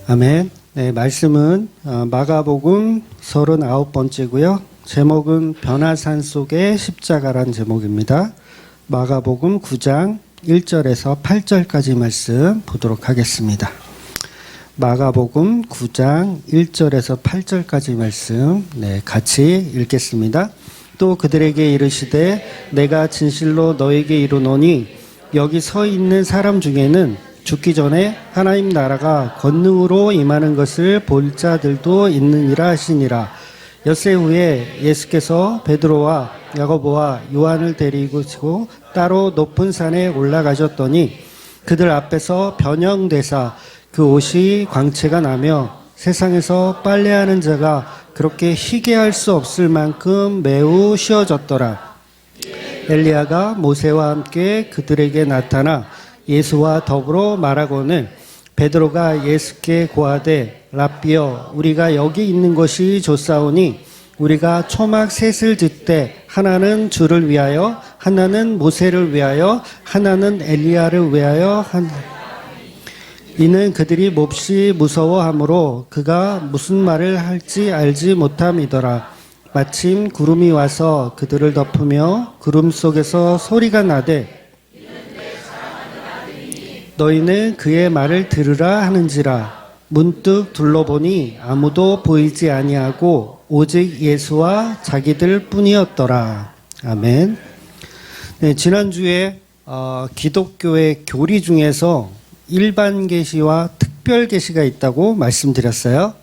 아멘. 네, 말씀은 마가복음 39번째고요. 제목은 변화산 속의 십자가란 제목입니다. 마가복음 9장 1절에서 8절까지 말씀 보도록 하겠습니다. 마가복음 9장 1절에서 8절까지 말씀 같이 읽겠습니다. 또 그들에게 이르시되 내가 진실로 너에게 이르노니 여기 서 있는 사람 중에는 죽기 전에 하나님 나라가 권능으로 임하는 것을 볼 자들도 있느니라 하시니라. 엿새 후에 예수께서 베드로와 야고보와 요한을 데리고 따로 높은 산에 올라가셨더니 그들 앞에서 변형되사 그 옷이 광채가 나며 세상에서 빨래하는 자가 그렇게 희게 할 수 없을 만큼 매우 쉬어졌더라. 엘리야가 모세와 함께 그들에게 나타나 예수와 더불어 말하고는 베드로가 예수께 고하되 랍비여 우리가 여기 있는 것이 좋사오니 우리가 초막 셋을 짓되 하나는 주를 위하여 하나는 모세를 위하여 하나는 엘리야를 위하여 이는 그들이 몹시 무서워하므로 그가 무슨 말을 할지 알지 못함이더라. 마침 구름이 와서 그들을 덮으며 구름 속에서 소리가 나되 너희는 그의 말을 들으라 하는지라. 문득 둘러보니 아무도 보이지 아니하고 오직 예수와 자기들 뿐이었더라. 아멘. 네, 지난주에 기독교의 교리 중에서 일반 계시와 특별 계시가 있다고 말씀드렸어요.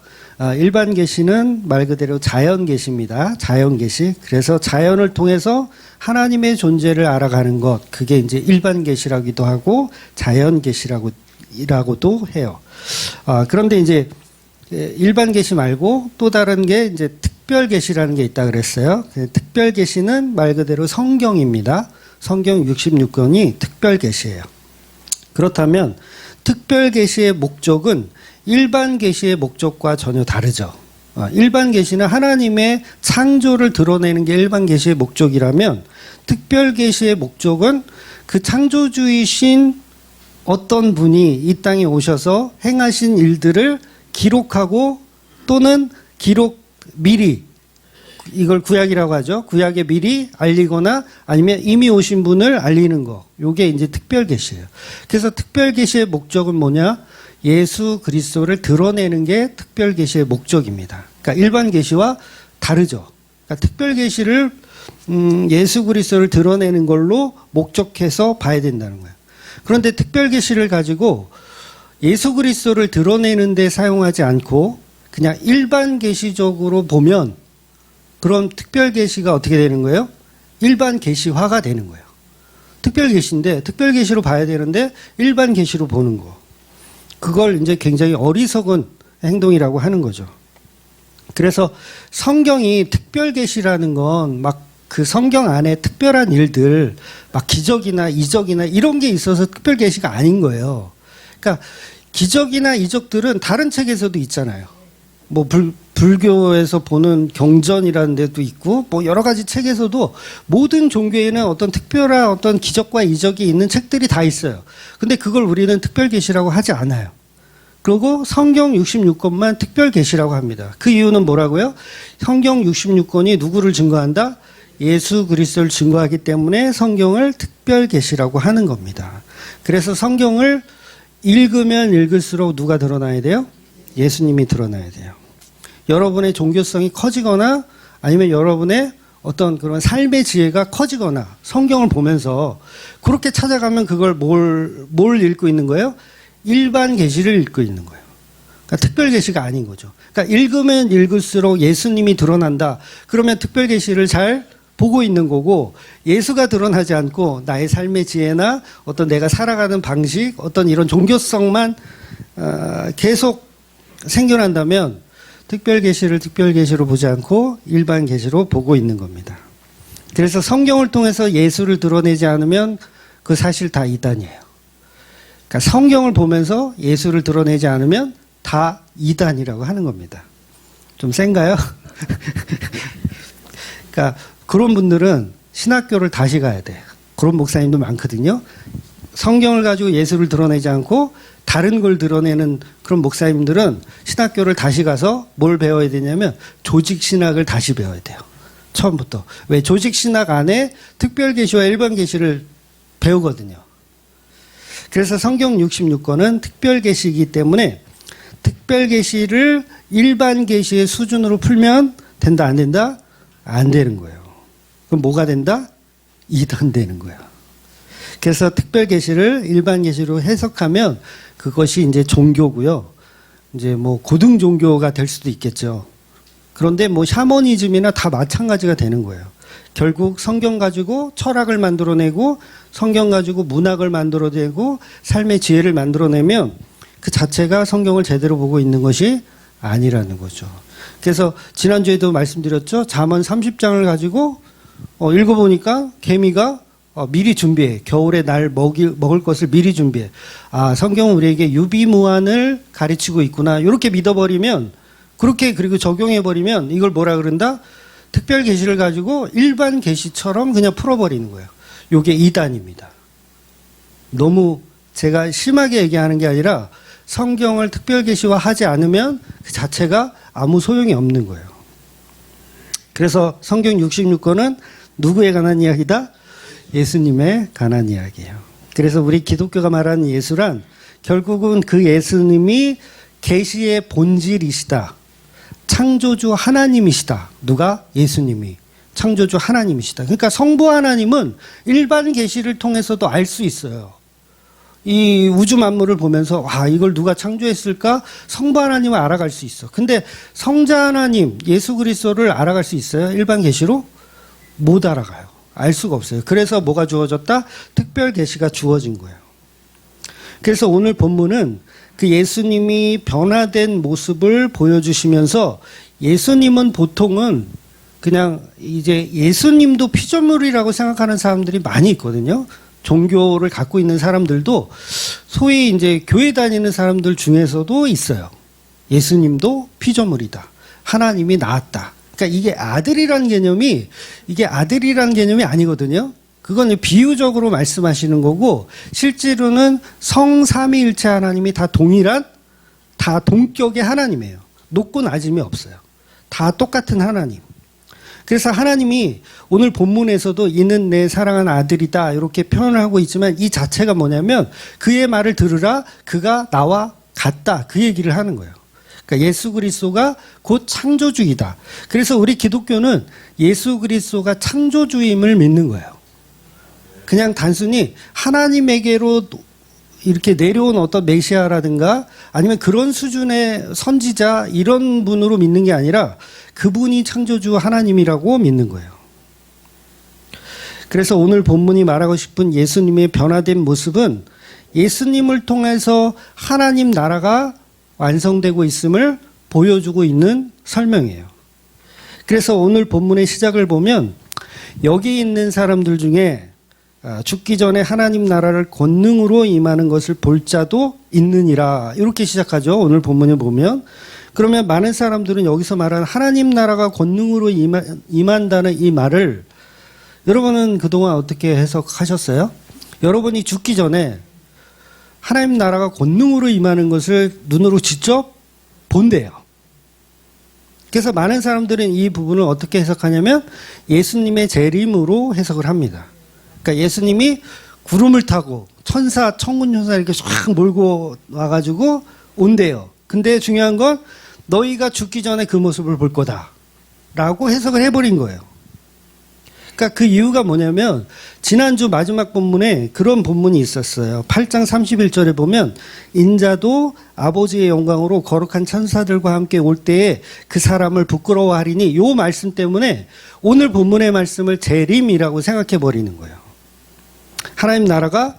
일반 계시는 말 그대로 자연 계시입니다. 자연 계시. 그래서 자연을 통해서 하나님의 존재를 알아가는 것, 그게 이제 일반 계시라기도 하고 자연 계시라고도 해요. 그런데 이제 일반 계시 말고 또 다른 게 이제 특별 계시라는 게 있다 그랬어요. 특별 계시는 말 그대로 성경입니다. 성경 66권이 특별 계시예요. 그렇다면 특별 계시의 목적은 일반 계시의 목적과 전혀 다르죠. 일반 계시는 하나님의 창조를 드러내는 게 일반 계시의 목적이라면 특별 계시의 목적은 그 창조주이신 어떤 분이 이 땅에 오셔서 행하신 일들을 기록하고 또는 미리 이걸 구약이라고 하죠. 구약에 미리 알리거나 아니면 이미 오신 분을 알리는 거. 요게 이제 특별 계시예요. 그래서 특별 계시의 목적은 뭐냐? 예수 그리스도를 드러내는 게 특별 계시의 목적입니다. 그러니까 일반 계시와 다르죠. 그러니까 특별 계시를 예수 그리스도를 드러내는 걸로 목적해서 봐야 된다는 거예요. 그런데 특별 계시를 가지고 예수 그리스도를 드러내는 데 사용하지 않고 그냥 일반 계시적으로 보면 그럼 특별 계시가 어떻게 되는 거예요? 일반 계시화가 되는 거예요. 특별 계시인데 특별 계시로 봐야 되는데 일반 계시로 보는 거. 그걸 이제 굉장히 어리석은 행동이라고 하는 거죠. 그래서 성경이 특별 계시라는 건 막 그 성경 안에 특별한 일들, 막 기적이나 이적이나 이런 게 있어서 특별 계시가 아닌 거예요. 그러니까 기적이나 이적들은 다른 책에서도 있잖아요. 뭐 불교에서 보는 경전이라는 데도 있고 뭐 여러 가지 책에서도 모든 종교에는 어떤 특별한 어떤 기적과 이적이 있는 책들이 다 있어요. 근데 그걸 우리는 특별 계시라고 하지 않아요. 그리고 성경 66권만 특별 계시라고 합니다. 그 이유는 뭐라고요? 성경 66권이 누구를 증거한다? 예수 그리스도를 증거하기 때문에 성경을 특별 계시라고 하는 겁니다. 그래서 성경을 읽으면 읽을수록 누가 드러나야 돼요? 예수님이 드러나야 돼요. 여러분의 종교성이 커지거나 아니면 여러분의 어떤 그런 삶의 지혜가 커지거나 성경을 보면서 그렇게 찾아가면 그걸 뭘 읽고 있는 거예요? 일반 계시를 읽고 있는 거예요. 그러니까 특별 계시가 아닌 거죠. 그러니까 읽으면 읽을수록 예수님이 드러난다. 그러면 특별 계시를 잘 보고 있는 거고 예수가 드러나지 않고 나의 삶의 지혜나 어떤 내가 살아가는 방식, 어떤 이런 종교성만 계속 생겨난다면 특별 계시를 특별 계시로 보지 않고 일반 계시로 보고 있는 겁니다. 그래서 성경을 통해서 예수를 드러내지 않으면 그 사실 다 이단이에요. 그러니까 성경을 보면서 예수를 드러내지 않으면 다 이단이라고 하는 겁니다. 좀 센가요? 그러니까 그런 분들은 신학교를 다시 가야 돼. 그런 목사님도 많거든요. 성경을 가지고 예수를 드러내지 않고 다른 걸 드러내는 그런 목사님들은 신학교를 다시 가서 뭘 배워야 되냐면 조직신학을 다시 배워야 돼요. 처음부터. 왜? 조직신학 안에 특별계시와 일반계시를 배우거든요. 그래서 성경 66권은 특별계시이기 때문에 특별계시를 일반계시의 수준으로 풀면 된다, 안 된다? 안 되는 거예요. 그럼 뭐가 된다? 이단되는 거예요. 그래서 특별계시를 일반계시로 해석하면 그것이 이제 종교고요. 이제 뭐 고등 종교가 될 수도 있겠죠. 그런데 뭐 샤머니즘이나 다 마찬가지가 되는 거예요. 결국 성경 가지고 철학을 만들어내고 성경 가지고 문학을 만들어내고 삶의 지혜를 만들어내면 그 자체가 성경을 제대로 보고 있는 것이 아니라는 거죠. 그래서 지난주에도 말씀드렸죠. 잠언 30장을 가지고 읽어보니까 개미가 미리 준비해. 겨울에 날 먹을 것을 미리 준비해. 아, 성경은 우리에게 유비무환을 가르치고 있구나. 이렇게 믿어버리면, 그렇게 그리고 적용해버리면 이걸 뭐라 그런다? 특별 계시를 가지고 일반 계시처럼 그냥 풀어버리는 거예요. 이게 이단입니다. 너무 제가 심하게 얘기하는 게 아니라 성경을 특별 계시화하지 않으면 그 자체가 아무 소용이 없는 거예요. 그래서 성경 66권은 누구에 관한 이야기다? 예수님에 관한 이야기예요. 그래서 우리 기독교가 말하는 예수란 결국은 그 예수님이 계시의 본질이시다. 창조주 하나님이시다. 누가? 예수님이. 창조주 하나님이시다. 그러니까 성부 하나님은 일반 계시를 통해서도 알 수 있어요. 이 우주 만물을 보면서 와, 이걸 누가 창조했을까? 성부 하나님을 알아갈 수 있어. 근데 성자 하나님, 예수 그리스도를 알아갈 수 있어요? 일반 계시로? 못 알아가요. 알 수가 없어요. 그래서 뭐가 주어졌다? 특별 계시가 주어진 거예요. 그래서 오늘 본문은 그 예수님이 변화된 모습을 보여주시면서 예수님은 보통은 그냥 이제 예수님도 피조물이라고 생각하는 사람들이 많이 있거든요. 종교를 갖고 있는 사람들도 소위 이제 교회 다니는 사람들 중에서도 있어요. 예수님도 피조물이다. 하나님이 나았다. 그러니까 이게 아들이라는 개념이 아니거든요. 그건 비유적으로 말씀하시는 거고 실제로는 성삼위일체 하나님이 다 동일한, 다 동격의 하나님이에요. 높고 낮음이 없어요. 다 똑같은 하나님. 그래서 하나님이 오늘 본문에서도 이는 내 사랑하는 아들이다 이렇게 표현을 하고 있지만 이 자체가 뭐냐면 그의 말을 들으라 그가 나와 같다 그 얘기를 하는 거예요. 그러니까 예수 그리스도가 곧 창조주이다. 그래서 우리 기독교는 예수 그리스도가 창조주임을 믿는 거예요. 그냥 단순히 하나님에게로 이렇게 내려온 어떤 메시아라든가 아니면 그런 수준의 선지자 이런 분으로 믿는 게 아니라 그분이 창조주 하나님이라고 믿는 거예요. 그래서 오늘 본문이 말하고 싶은 예수님의 변화된 모습은 예수님을 통해서 하나님 나라가 완성되고 있음을 보여주고 있는 설명이에요. 그래서 오늘 본문의 시작을 보면 여기 있는 사람들 중에 죽기 전에 하나님 나라를 권능으로 임하는 것을 볼 자도 있느니라 이렇게 시작하죠. 오늘 본문에 보면 그러면 많은 사람들은 여기서 말하는 하나님 나라가 권능으로 임한다는 이 말을 여러분은 그동안 어떻게 해석하셨어요? 여러분이 죽기 전에 하나님 나라가 권능으로 임하는 것을 눈으로 직접 본대요. 그래서 많은 사람들은 이 부분을 어떻게 해석하냐면 예수님의 재림으로 해석을 합니다. 그러니까 예수님이 구름을 타고 천사, 천군 천사 이렇게 쫙 몰고 와가지고 온대요. 근데 중요한 건 너희가 죽기 전에 그 모습을 볼 거다 라고 해석을 해버린 거예요. 그러니까 그 이유가 뭐냐면 지난주 마지막 본문에 그런 본문이 있었어요. 8장 31절에 보면 인자도 아버지의 영광으로 거룩한 천사들과 함께 올 때에 그 사람을 부끄러워하리니 이 말씀 때문에 오늘 본문의 말씀을 재림이라고 생각해 버리는 거예요. 하나님 나라가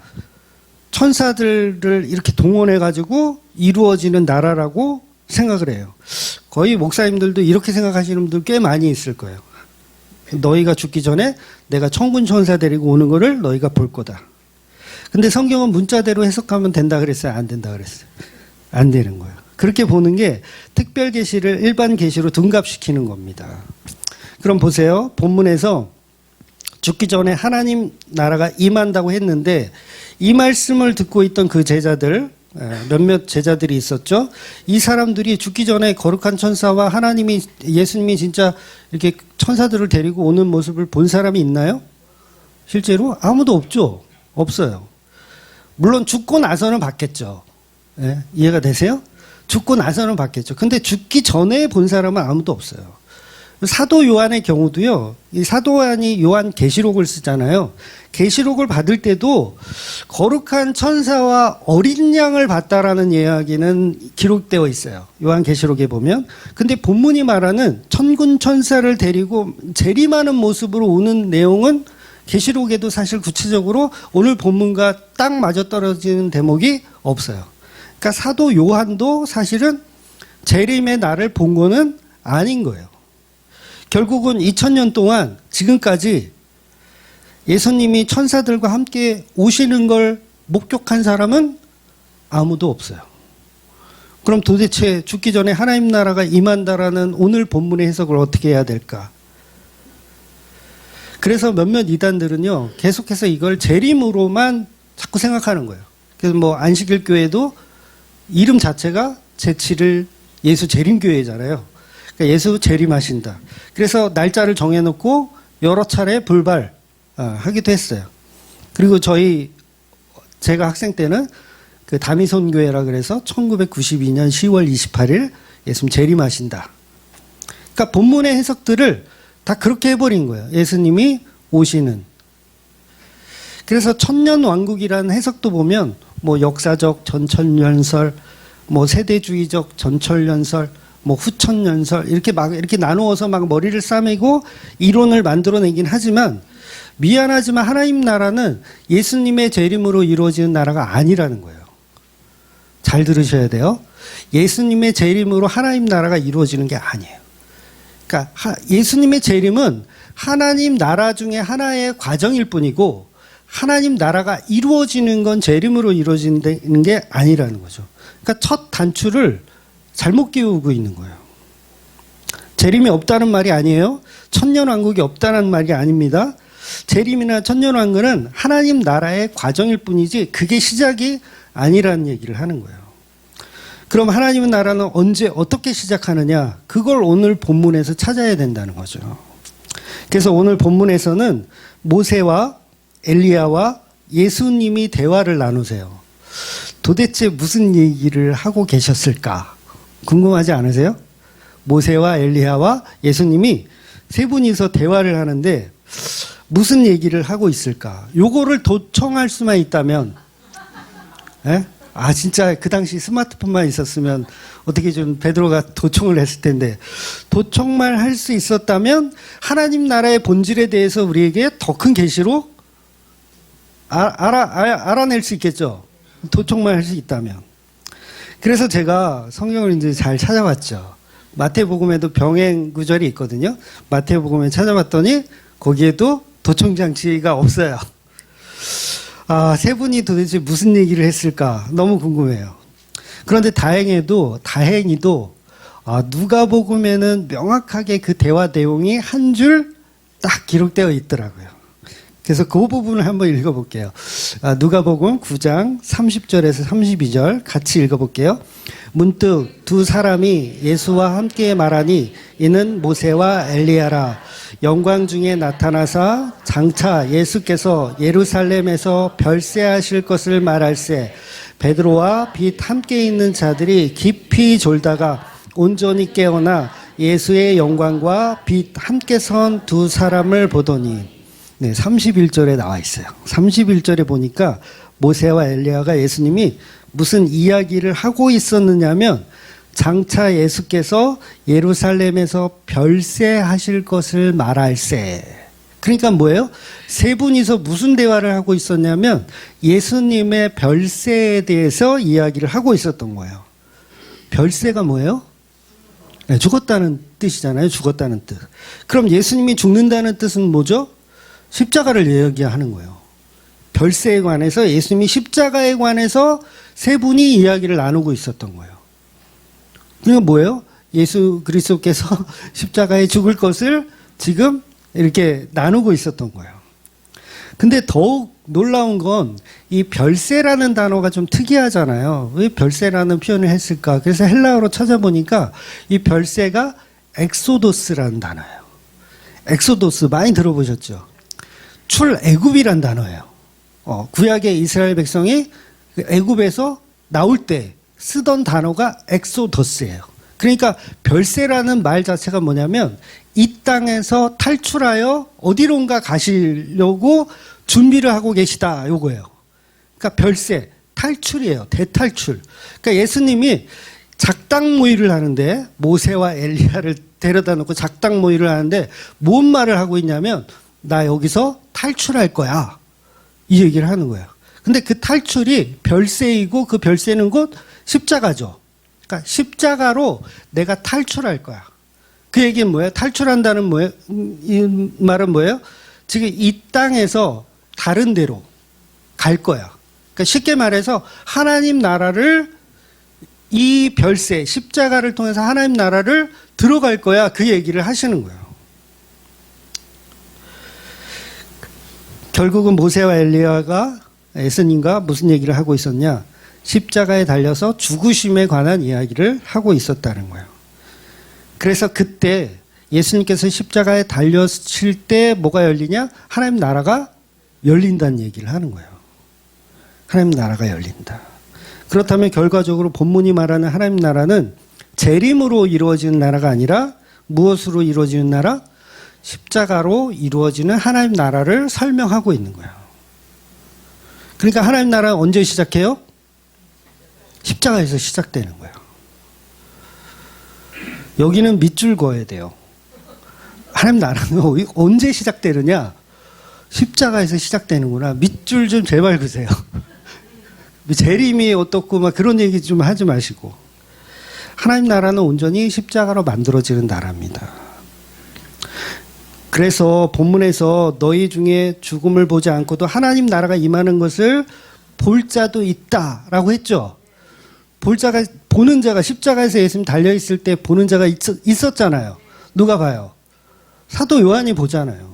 천사들을 이렇게 동원해 가지고 이루어지는 나라라고 생각을 해요. 거의 목사님들도 이렇게 생각하시는 분들 꽤 많이 있을 거예요. 너희가 죽기 전에 내가 천군 천사 데리고 오는 거를 너희가 볼 거다. 근데 성경은 문자대로 해석하면 된다 그랬어요? 안 된다 그랬어요? 안 되는 거예요. 그렇게 보는 게 특별 계시를 일반 계시로 둔갑시키는 겁니다. 그럼 보세요. 본문에서 죽기 전에 하나님 나라가 임한다고 했는데 이 말씀을 듣고 있던 그 제자들 몇몇 제자들이 있었죠. 이 사람들이 죽기 전에 거룩한 천사와 예수님이 진짜 이렇게 천사들을 데리고 오는 모습을 본 사람이 있나요? 실제로 아무도 없죠. 없어요. 물론 죽고 나서는 봤겠죠. 예, 이해가 되세요? 죽고 나서는 봤겠죠. 근데 죽기 전에 본 사람은 아무도 없어요. 사도 요한의 경우도요. 이 사도 요한이 요한 계시록을 쓰잖아요. 계시록을 받을 때도 거룩한 천사와 어린 양을 봤다라는 이야기는 기록되어 있어요. 요한 계시록에 보면. 근데 본문이 말하는 천군 천사를 데리고 재림하는 모습으로 오는 내용은 계시록에도 사실 구체적으로 오늘 본문과 딱 맞아떨어지는 대목이 없어요. 그러니까 사도 요한도 사실은 재림의 날을 본 거는 아닌 거예요. 결국은 2000년 동안 지금까지 예수님이 천사들과 함께 오시는 걸 목격한 사람은 아무도 없어요. 그럼 도대체 죽기 전에 하나님 나라가 임한다라는 오늘 본문의 해석을 어떻게 해야 될까? 그래서 몇몇 이단들은요, 계속해서 이걸 재림으로만 자꾸 생각하는 거예요. 그래서 뭐 안식일 교회도 이름 자체가 제7일 예수 재림교회잖아요. 그러니까 예수 재림하신다. 그래서 날짜를 정해놓고 여러 차례 불발하기도 했어요. 그리고 제가 학생 때는 그 다미손교회라 그래서 1992년 10월 28일 예수님 재림하신다. 그러니까 본문의 해석들을 다 그렇게 해버린 거예요. 예수님이 오시는. 그래서 천년왕국이라는 해석도 보면 뭐 역사적 전천년설, 뭐 세대주의적 전천년설, 뭐 후천년설 이렇게 나누어서 막 머리를 싸매고 이론을 만들어내긴 하지만 미안하지만 하나님 나라는 예수님의 재림으로 이루어지는 나라가 아니라는 거예요. 잘 들으셔야 돼요. 예수님의 재림으로 하나님 나라가 이루어지는 게 아니에요. 그러니까 예수님의 재림은 하나님 나라 중에 하나의 과정일 뿐이고 하나님 나라가 이루어지는 건 재림으로 이루어지는 게 아니라는 거죠. 그러니까 첫 단추를 잘못 끼우고 있는 거예요. 재림이 없다는 말이 아니에요. 천년왕국이 없다는 말이 아닙니다. 재림이나 천년왕국은 하나님 나라의 과정일 뿐이지 그게 시작이 아니라는 얘기를 하는 거예요. 그럼 하나님의 나라는 언제 어떻게 시작하느냐? 그걸 오늘 본문에서 찾아야 된다는 거죠. 그래서 오늘 본문에서는 모세와 엘리야와 예수님이 대화를 나누세요. 도대체 무슨 얘기를 하고 계셨을까? 궁금하지 않으세요? 모세와 엘리야와 예수님이 세 분이서 대화를 하는데 무슨 얘기를 하고 있을까? 요거를 도청할 수만 있다면, 예? 진짜 그 당시 스마트폰만 있었으면 어떻게 좀 베드로가 도청을 했을 텐데 도청만 할 수 있었다면 하나님 나라의 본질에 대해서 우리에게 더 큰 계시로 알아낼 수 있겠죠. 도청만 할 수 있다면. 그래서 제가 성경을 이제 잘 찾아봤죠. 마태복음에도 병행 구절이 있거든요. 마태복음에 찾아봤더니 거기에도 도청 장치가 없어요. 세 분이 도대체 무슨 얘기를 했을까 너무 궁금해요. 그런데 다행히도 누가복음에는 명확하게 그 대화 내용이 한 줄 딱 기록되어 있더라고요. 그래서 그 부분을 한번 읽어볼게요. 누가복음 9장 30절에서 32절 같이 읽어볼게요. 문득 두 사람이 예수와 함께 말하니 이는 모세와 엘리야라. 영광 중에 나타나사 장차 예수께서 예루살렘에서 별세하실 것을 말할세. 베드로와 빛 함께 있는 자들이 깊이 졸다가 온전히 깨어나 예수의 영광과 빛 함께 선 두 사람을 보더니 31절에 나와 있어요. 31절에 보니까 모세와 엘리야가 예수님이 무슨 이야기를 하고 있었느냐면 장차 예수께서 예루살렘에서 별세하실 것을 말할세. 그러니까 뭐예요? 세 분이서 무슨 대화를 하고 있었냐면 예수님의 별세에 대해서 이야기를 하고 있었던 거예요. 별세가 뭐예요? 죽었다는 뜻이잖아요. 죽었다는 뜻. 그럼 예수님이 죽는다는 뜻은 뭐죠? 십자가를 이야기하는 거예요. 별세에 관해서 예수님이 십자가에 관해서 세 분이 이야기를 나누고 있었던 거예요. 그러니까 뭐예요? 예수 그리스도께서 십자가에 죽을 것을 지금 이렇게 나누고 있었던 거예요. 근데 더욱 놀라운 건 이 별세라는 단어가 좀 특이하잖아요. 왜 별세라는 표현을 했을까? 그래서 헬라어로 찾아보니까 이 별세가 엑소도스라는 단어예요. 엑소도스 많이 들어보셨죠? 출애굽이란 단어예요. 구약의 이스라엘 백성이 애굽에서 나올 때 쓰던 단어가 엑소더스예요. 그러니까 별세라는 말 자체가 뭐냐면 이 땅에서 탈출하여 어디론가 가시려고 준비를 하고 계시다, 요거예요. 그러니까 별세, 탈출이에요. 대탈출. 그러니까 예수님이 작당 모의를 하는데, 모세와 엘리야를 데려다 놓고 작당 모의를 하는데 뭔 말을 하고 있냐면 나 여기서 탈출할 거야, 이 얘기를 하는 거예요. 근데 그 탈출이 별세이고 그 별세는 곧 십자가죠. 그러니까 십자가로 내가 탈출할 거야. 그 얘기는 뭐예요? 탈출한다는 뭐예요? 이 말은 뭐예요? 지금 이 땅에서 다른 데로 갈 거야. 그러니까 쉽게 말해서 하나님 나라를, 이 별세, 십자가를 통해서 하나님 나라를 들어갈 거야, 그 얘기를 하시는 거예요. 결국은 모세와 엘리야가 예수님과 무슨 얘기를 하고 있었냐? 십자가에 달려서 죽으심에 관한 이야기를 하고 있었다는 거예요. 그래서 그때 예수님께서 십자가에 달렸을 때 뭐가 열리냐? 하나님 나라가 열린다는 얘기를 하는 거예요. 하나님 나라가 열린다. 그렇다면 결과적으로 본문이 말하는 하나님 나라는 재림으로 이루어지는 나라가 아니라 무엇으로 이루어지는 나라? 십자가로 이루어지는 하나님 나라를 설명하고 있는 거예요. 그러니까 하나님 나라는 언제 시작해요? 십자가에서 시작되는 거예요. 여기는 밑줄 그어야 돼요. 하나님 나라는 언제 시작되느냐? 십자가에서 시작되는구나. 밑줄 좀 제발 그세요. 재림이 어떻고 막 그런 얘기 좀 하지 마시고. 하나님 나라는 온전히 십자가로 만들어지는 나라입니다. 그래서 본문에서 너희 중에 죽음을 보지 않고도 하나님 나라가 임하는 것을 볼 자도 있다라고 했죠. 보는 자가, 십자가에서 예수님 달려있을 때 보는 자가 있었잖아요. 누가 봐요? 사도 요한이 보잖아요.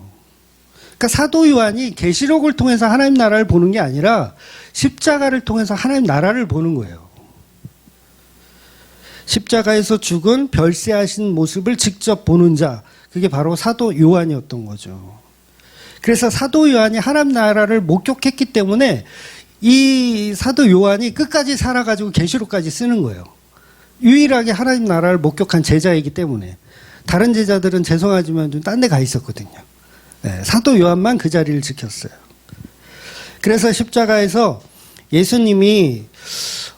그러니까 사도 요한이 계시록을 통해서 하나님 나라를 보는 게 아니라 십자가를 통해서 하나님 나라를 보는 거예요. 십자가에서 죽은 별세하신 모습을 직접 보는 자, 그게 바로 사도 요한이었던 거죠. 그래서 사도 요한이 하나님 나라를 목격했기 때문에 이 사도 요한이 끝까지 살아가지고 계시록까지 쓰는 거예요. 유일하게 하나님 나라를 목격한 제자이기 때문에. 다른 제자들은 죄송하지만 좀 딴 데 가 있었거든요. 네, 사도 요한만 그 자리를 지켰어요. 그래서 십자가에서 예수님이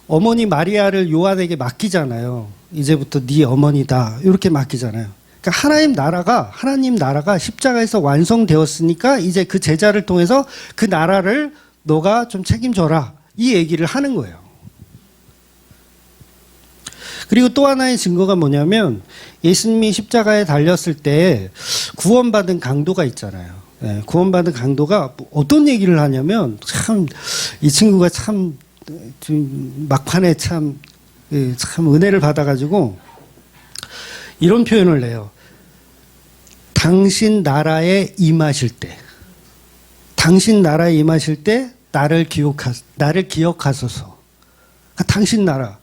어머니 마리아를 요한에게 맡기잖아요. 이제부터 네 어머니다, 이렇게 맡기잖아요. 그러니까 하나님 나라가 십자가에서 완성되었으니까 이제 그 제자를 통해서 그 나라를 너가 좀 책임져라, 이 얘기를 하는 거예요. 그리고 또 하나의 증거가 뭐냐면 예수님이 십자가에 달렸을 때 구원받은 강도가 있잖아요. 네, 구원받은 강도가 어떤 얘기를 하냐면, 참 이 친구가 참 막판에 참 은혜를 받아가지고 이런 표현을 해요. 당신 나라에 임하실 때, 당신 나라에 임하실 때 나를 기억하소서. 당신 나라가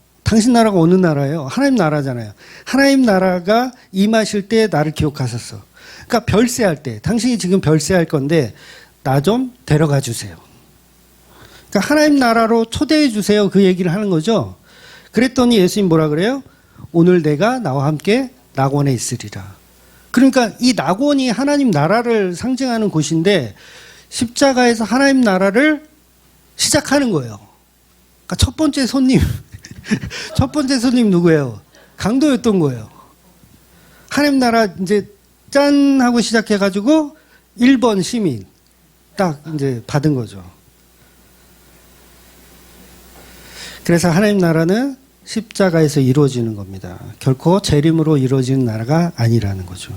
어느 나라예요? 하나님 나라잖아요. 하나님 나라가 임하실 때 나를 기억하소서. 그러니까 별세할 때, 당신이 지금 별세할 건데 나 좀 데려가 주세요. 그러니까 하나님 나라로 초대해 주세요, 그 얘기를 하는 거죠. 그랬더니 예수님 뭐라 그래요? 오늘 내가 나와 함께 낙원에 있으리라. 그러니까 이 낙원이 하나님 나라를 상징하는 곳인데 십자가에서 하나님 나라를 시작하는 거예요. 그러니까 첫 번째 손님 누구예요? 강도였던 거예요. 하나님 나라 이제 짠 하고 시작해가지고 1번 시민 딱 이제 받은 거죠. 그래서 하나님 나라는 십자가에서 이루어지는 겁니다. 결코 재림으로 이루어지는 나라가 아니라는 거죠.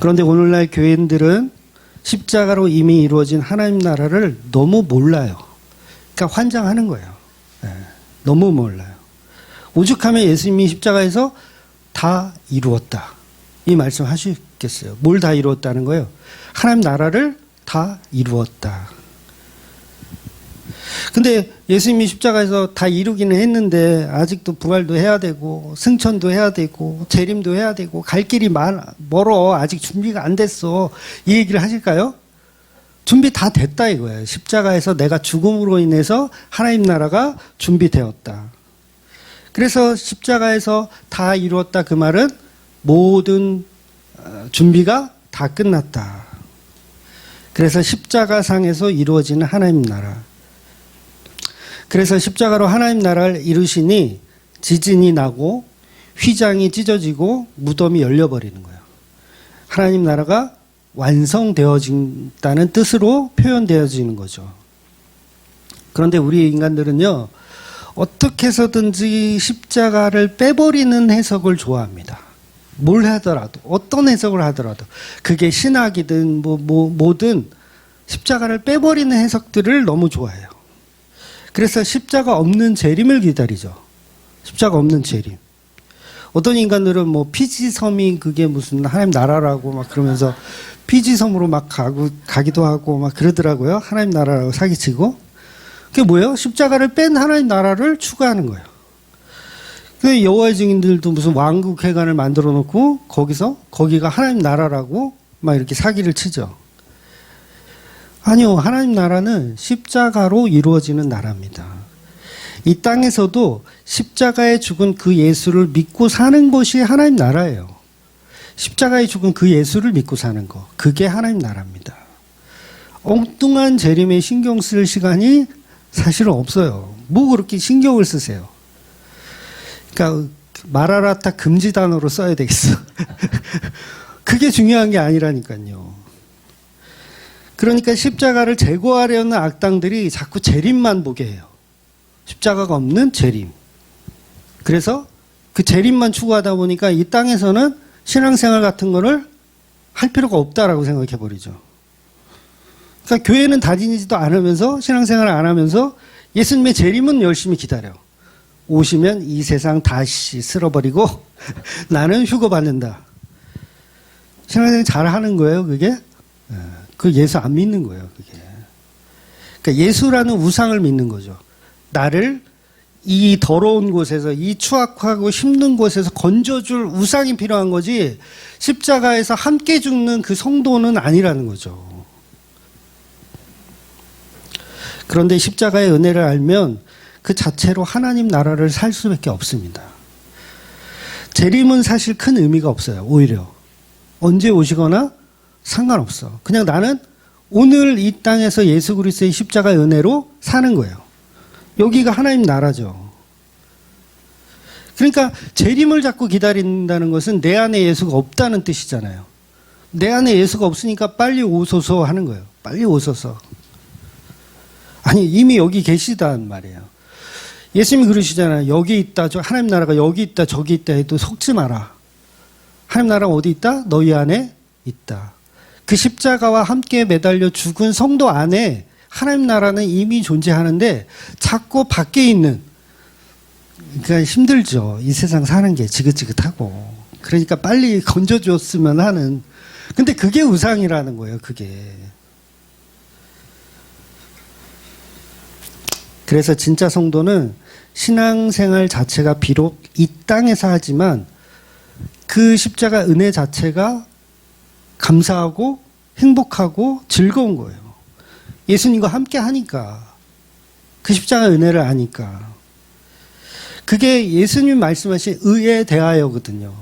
그런데 오늘날 교인들은 십자가로 이미 이루어진 하나님 나라를 너무 몰라요. 그러니까 환장하는 거예요. 네, 너무 몰라요. 오죽하면 예수님이 십자가에서 다 이루었다, 이 말씀 하시겠어요? 뭘 다 이루었다는 거예요? 하나님 나라를 다 이루었다. 근데 예수님이 십자가에서 다 이루기는 했는데 아직도 부활도 해야 되고 승천도 해야 되고 재림도 해야 되고 갈 길이 멀어. 아직 준비가 안 됐어. 이 얘기를 하실까요? 준비 다 됐다 이거예요. 십자가에서 내가 죽음으로 인해서 하나님 나라가 준비되었다. 그래서 십자가에서 다 이루었다 그 말은 모든 준비가 다 끝났다. 그래서 십자가상에서 이루어지는 하나님 나라. 그래서 십자가로 하나님 나라를 이루시니 지진이 나고 휘장이 찢어지고 무덤이 열려버리는 거예요. 하나님 나라가 완성되어진다는 뜻으로 표현되어지는 거죠. 그런데 우리 인간들은요, 어떻게 해서든지 십자가를 빼버리는 해석을 좋아합니다. 뭘 하더라도, 어떤 해석을 하더라도, 그게 신학이든 뭐든 십자가를 빼버리는 해석들을 너무 좋아해요. 그래서 십자가 없는 재림을 기다리죠. 십자가 없는 재림. 어떤 인간들은 뭐 피지섬이 그게 무슨 하나님 나라라고 막 그러면서 피지섬으로 막 가기도 하고 막 그러더라고요. 하나님 나라라고 사기치고. 그게 뭐예요? 십자가를 뺀 하나님 나라를 추구하는 거예요. 그 여호와의 증인들도 무슨 왕국회관을 만들어 놓고 거기가 하나님 나라라고 막 이렇게 사기를 치죠. 아니요. 하나님 나라는 십자가로 이루어지는 나라입니다. 이 땅에서도 십자가에 죽은 그 예수를 믿고 사는 것이 하나님 나라예요. 십자가에 죽은 그 예수를 믿고 사는 거. 그게 하나님 나라입니다. 엉뚱한 재림에 신경 쓸 시간이 사실은 없어요. 뭐 그렇게 신경을 쓰세요. 그러니까 마라라타 금지 단어로 써야 되겠어. 그게 중요한 게 아니라니까요. 그러니까 십자가를 제거하려는 악당들이 자꾸 재림만 보게 해요. 십자가가 없는 재림. 그래서 그 재림만 추구하다 보니까 이 땅에서는 신앙생활 같은 거를 할 필요가 없다라고 생각해 버리죠. 그러니까 교회는 다니지도 않으면서 신앙생활을 안 하면서 예수님의 재림은 열심히 기다려. 오시면 이 세상 다시 쓸어버리고 나는 휴거 받는다. 신앙생활 잘 하는 거예요, 그게? 그 예수 안 믿는 거예요, 그게. 그러니까 예수라는 우상을 믿는 거죠. 나를 이 더러운 곳에서, 이 추악하고 힘든 곳에서 건져줄 우상이 필요한 거지, 십자가에서 함께 죽는 그 성도는 아니라는 거죠. 그런데 십자가의 은혜를 알면 그 자체로 하나님 나라를 살 수밖에 없습니다. 재림은 사실 큰 의미가 없어요, 오히려. 언제 오시거나 상관없어. 그냥 나는 오늘 이 땅에서 예수 그리스도의 십자가의 은혜로 사는 거예요. 여기가 하나님 나라죠. 그러니까 재림을 자꾸 기다린다는 것은 내 안에 예수가 없다는 뜻이잖아요. 내 안에 예수가 없으니까 빨리 오소서 하는 거예요. 빨리 오소서. 아니, 이미 여기 계시단 말이에요. 예수님이 그러시잖아요. 여기 있다, 하나님 나라가 여기 있다, 저기 있다 해도 속지 마라. 하나님 나라가 어디 있다? 너희 안에 있다. 그 십자가와 함께 매달려 죽은 성도 안에 하나님 나라는 이미 존재하는데 자꾸 밖에 있는, 그러니까 힘들죠. 이 세상 사는 게 지긋지긋하고. 그러니까 빨리 건져줬으면 하는. 근데 그게 우상이라는 거예요, 그게. 그래서 진짜 성도는 신앙생활 자체가 비록 이 땅에서 하지만 그 십자가 은혜 자체가 감사하고 행복하고 즐거운 거예요. 예수님과 함께 하니까. 그 십자가 은혜를 아니까. 그게 예수님 말씀하신 의에 대하여거든요.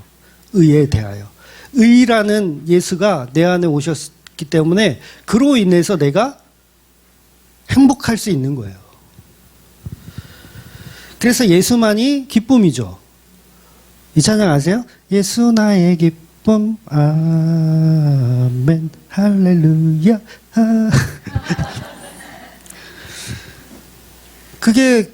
의에 대하여. 의라는 예수가 내 안에 오셨기 때문에 그로 인해서 내가 행복할 수 있는 거예요. 그래서 예수만이 기쁨이죠. 이 찬양 아세요? 예수 나의 기쁨, 아멘, 할렐루야. 그게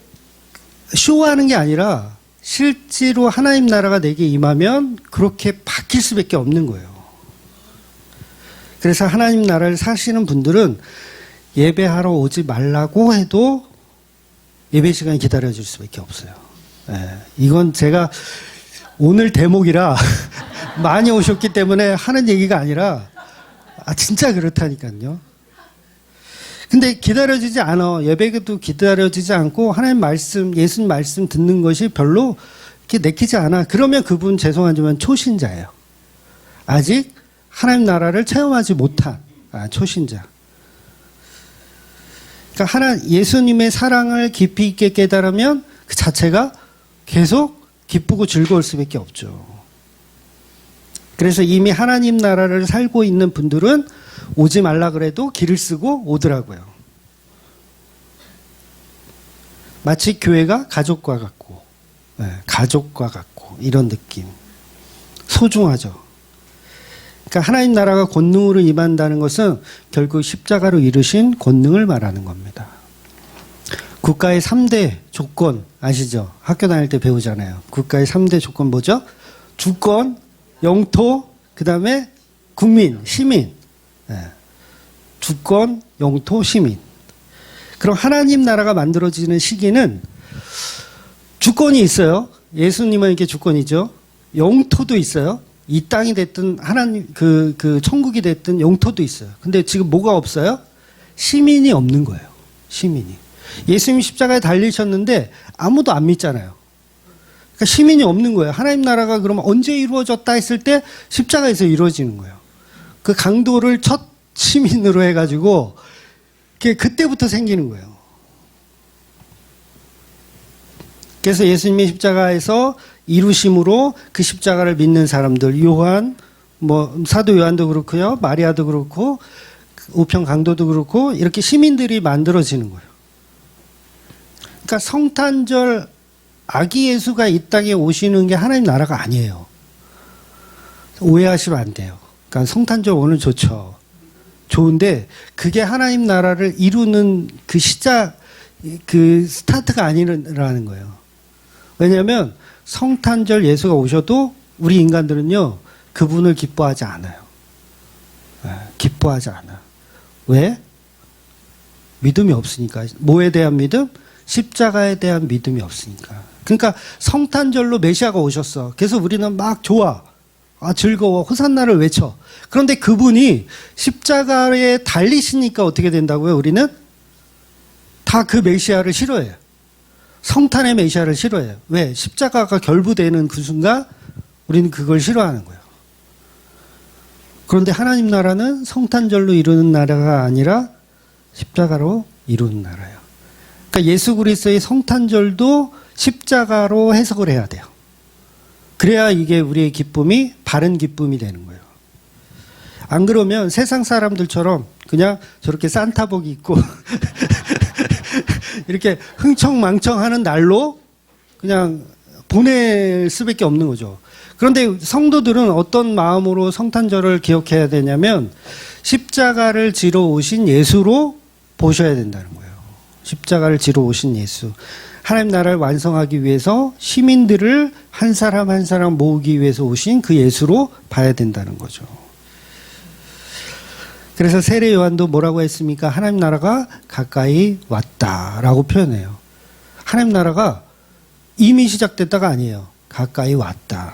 쇼하는 게 아니라 실제로 하나님 나라가 내게 임하면 그렇게 바뀔 수밖에 없는 거예요. 그래서 하나님 나라를 사시는 분들은 예배하러 오지 말라고 해도 예배 시간이 기다려질 수밖에 없어요. 이건 제가 오늘 대목이라 많이 오셨기 때문에 하는 얘기가 아니라 진짜 그렇다니까요. 근데 기다려지지 않아. 예배도 기다려지지 않고 하나님 말씀, 예수님 말씀 듣는 것이 별로 이렇게 내키지 않아. 그러면 그분 죄송하지만 초신자예요. 아직 하나님 나라를 체험하지 못한 초신자. 그러니까 예수님의 사랑을 깊이 있게 깨달으면 그 자체가 계속 기쁘고 즐거울 수밖에 없죠. 그래서 이미 하나님 나라를 살고 있는 분들은 오지 말라 그래도 길을 쓰고 오더라고요. 마치 교회가 가족과 같고, 가족과 같고 이런 느낌. 소중하죠. 그러니까 하나님 나라가 권능으로 임한다는 것은 결국 십자가로 이루신 권능을 말하는 겁니다. 국가의 3대 조건 아시죠? 학교 다닐 때 배우잖아요. 국가의 3대 조건 뭐죠? 주권, 영토, 그 다음에 국민, 시민. 주권, 영토, 시민. 그럼 하나님 나라가 만들어지는 시기는 주권이 있어요. 예수님은 이게 주권이죠. 영토도 있어요. 이 땅이 됐든 하나님 그 천국이 됐든 영토도 있어요. 근데 지금 뭐가 없어요? 시민이 없는 거예요. 시민이. 예수님이 십자가에 달리셨는데 아무도 안 믿잖아요. 그러니까 시민이 없는 거예요. 하나님 나라가 그러면 언제 이루어졌다 했을 때 십자가에서 이루어지는 거예요. 그 강도를 첫 시민으로 해가지고 그때부터 생기는 거예요. 그래서 예수님의 십자가에서 이루심으로 그 십자가를 믿는 사람들, 요한, 사도 요한도 그렇고요, 마리아도 그렇고, 우편 강도도 그렇고, 이렇게 시민들이 만들어지는 거예요. 그러니까 성탄절 아기 예수가 이 땅에 오시는 게 하나님 나라가 아니에요. 오해하시면 안 돼요. 그러니까 성탄절 오늘 좋죠. 좋은데 그게 하나님 나라를 이루는 그 시작, 그 스타트가 아니라는 거예요. 왜냐하면 성탄절 예수가 오셔도 우리 인간들은요, 그분을 기뻐하지 않아요. 기뻐하지 않아. 왜? 믿음이 없으니까. 뭐에 대한 믿음? 십자가에 대한 믿음이 없으니까. 그러니까 성탄절로 메시아가 오셨어. 그래서 우리는 막 좋아. 즐거워. 호산나를 외쳐. 그런데 그분이 십자가에 달리시니까 어떻게 된다고요? 우리는 다 그 메시아를 싫어해요. 성탄의 메시아를 싫어해요. 왜? 십자가가 결부되는 그 순간 우리는 그걸 싫어하는 거예요. 그런데 하나님 나라는 성탄절로 이루는 나라가 아니라 십자가로 이루는 나라예요. 그러니까 예수 그리스도의 성탄절도 십자가로 해석을 해야 돼요. 그래야 이게 우리의 기쁨이 바른 기쁨이 되는 거예요. 안 그러면 세상 사람들처럼 그냥 저렇게 산타복 입고 이렇게 흥청망청하는 날로 그냥 보낼 수밖에 없는 거죠. 그런데 성도들은 어떤 마음으로 성탄절을 기억해야 되냐면 십자가를 지러 오신 예수로 보셔야 된다는 거예요. 십자가를 지러 오신 예수. 하나님 나라를 완성하기 위해서 시민들을 한 사람 한 사람 모으기 위해서 오신 그 예수로 봐야 된다는 거죠. 그래서 세례 요한도 뭐라고 했습니까? 하나님 나라가 가까이 왔다라고 표현해요. 하나님 나라가 이미 시작됐다가 아니에요. 가까이 왔다.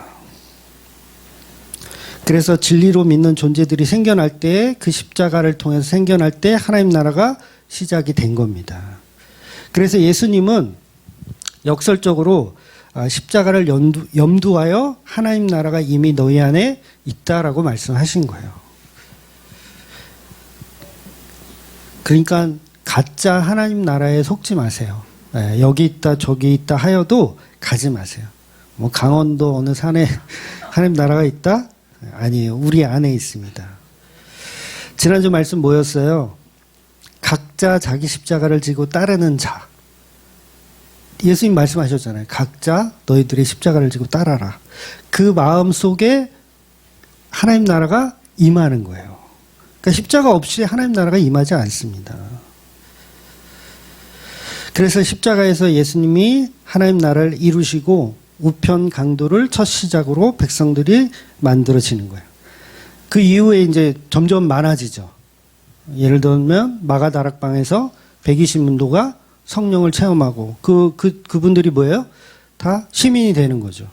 그래서 진리로 믿는 존재들이 생겨날 때, 그 십자가를 통해서 생겨날 때 하나님 나라가 시작이 된 겁니다. 그래서 예수님은 역설적으로 십자가를 염두하여 하나님 나라가 이미 너희 안에 있다라고 말씀하신 거예요. 그러니까 가짜 하나님 나라에 속지 마세요. 여기 있다 저기 있다 하여도 가지 마세요. 강원도 어느 산에 하나님 나라가 있다? 아니에요. 우리 안에 있습니다. 지난주 말씀 뭐였어요? 각자 자기 십자가를 지고 따르는 자. 예수님 말씀하셨잖아요. 각자 너희들의 십자가를 지고 따라라. 그 마음 속에 하나님 나라가 임하는 거예요. 그러니까 십자가 없이 하나님 나라가 임하지 않습니다. 그래서 십자가에서 예수님이 하나님 나라를 이루시고 우편 강도를 첫 시작으로 백성들이 만들어지는 거예요. 그 이후에 이제 점점 많아지죠. 예를 들면 마가다락방에서 120문도가 성령을 체험하고 그분들이 뭐예요? 다 시민이 되는 거죠.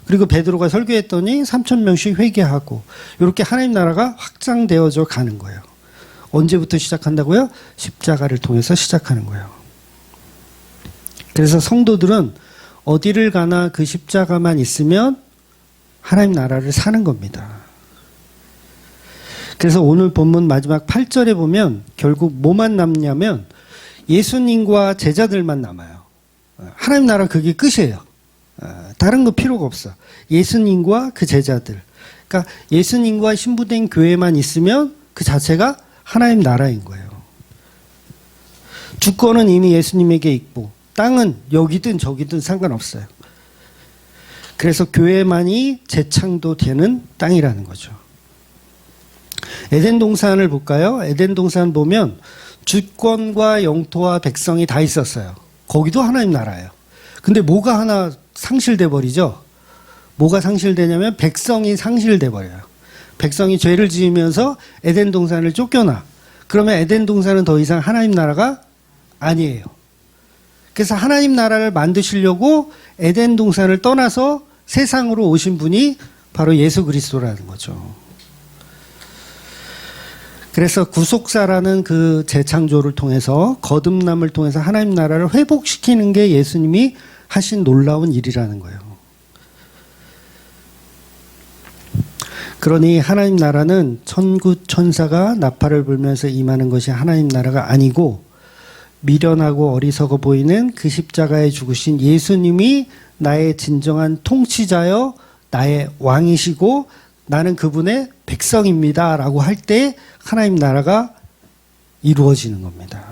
그리고 베드로가 설교했더니 3,000명씩 회개하고 이렇게 하나님 나라가 확장되어져 가는 거예요. 언제부터 시작한다고요? 십자가를 통해서 시작하는 거예요. 그래서 성도들은 어디를 가나 그 십자가만 있으면 하나님 나라를 사는 겁니다. 그래서 오늘 본문 마지막 8절에 보면 결국 뭐만 남냐면 예수님과 제자들만 남아요. 하나님 나라 그게 끝이에요. 다른 거 필요가 없어. 예수님과 그 제자들. 그러니까 예수님과 신부된 교회만 있으면 그 자체가 하나님 나라인 거예요. 주권은 이미 예수님에게 있고 땅은 여기든 저기든 상관없어요. 그래서 교회만이 재창조되는 땅이라는 거죠. 에덴 동산을 볼까요? 에덴 동산 보면 주권과 영토와 백성이 다 있었어요. 거기도 하나님 나라예요. 근데 뭐가 하나 상실돼 버리죠? 뭐가 상실되냐면 백성이 상실돼 버려요. 백성이 죄를 지으면서 에덴 동산을 쫓겨나. 그러면 에덴 동산은 더 이상 하나님 나라가 아니에요. 그래서 하나님 나라를 만드시려고 에덴 동산을 떠나서 세상으로 오신 분이 바로 예수 그리스도라는 거죠. 그래서 구속사라는 그 재창조를 통해서 거듭남을 통해서 하나님 나라를 회복시키는 게 예수님이 하신 놀라운 일이라는 거예요. 그러니 하나님 나라는 천구 천사가 나팔을 불면서 임하는 것이 하나님 나라가 아니고 미련하고 어리석어 보이는 그 십자가에 죽으신 예수님이 나의 진정한 통치자여 나의 왕이시고 나는 그분의 백성입니다 라고 할 때 하나님 나라가 이루어지는 겁니다.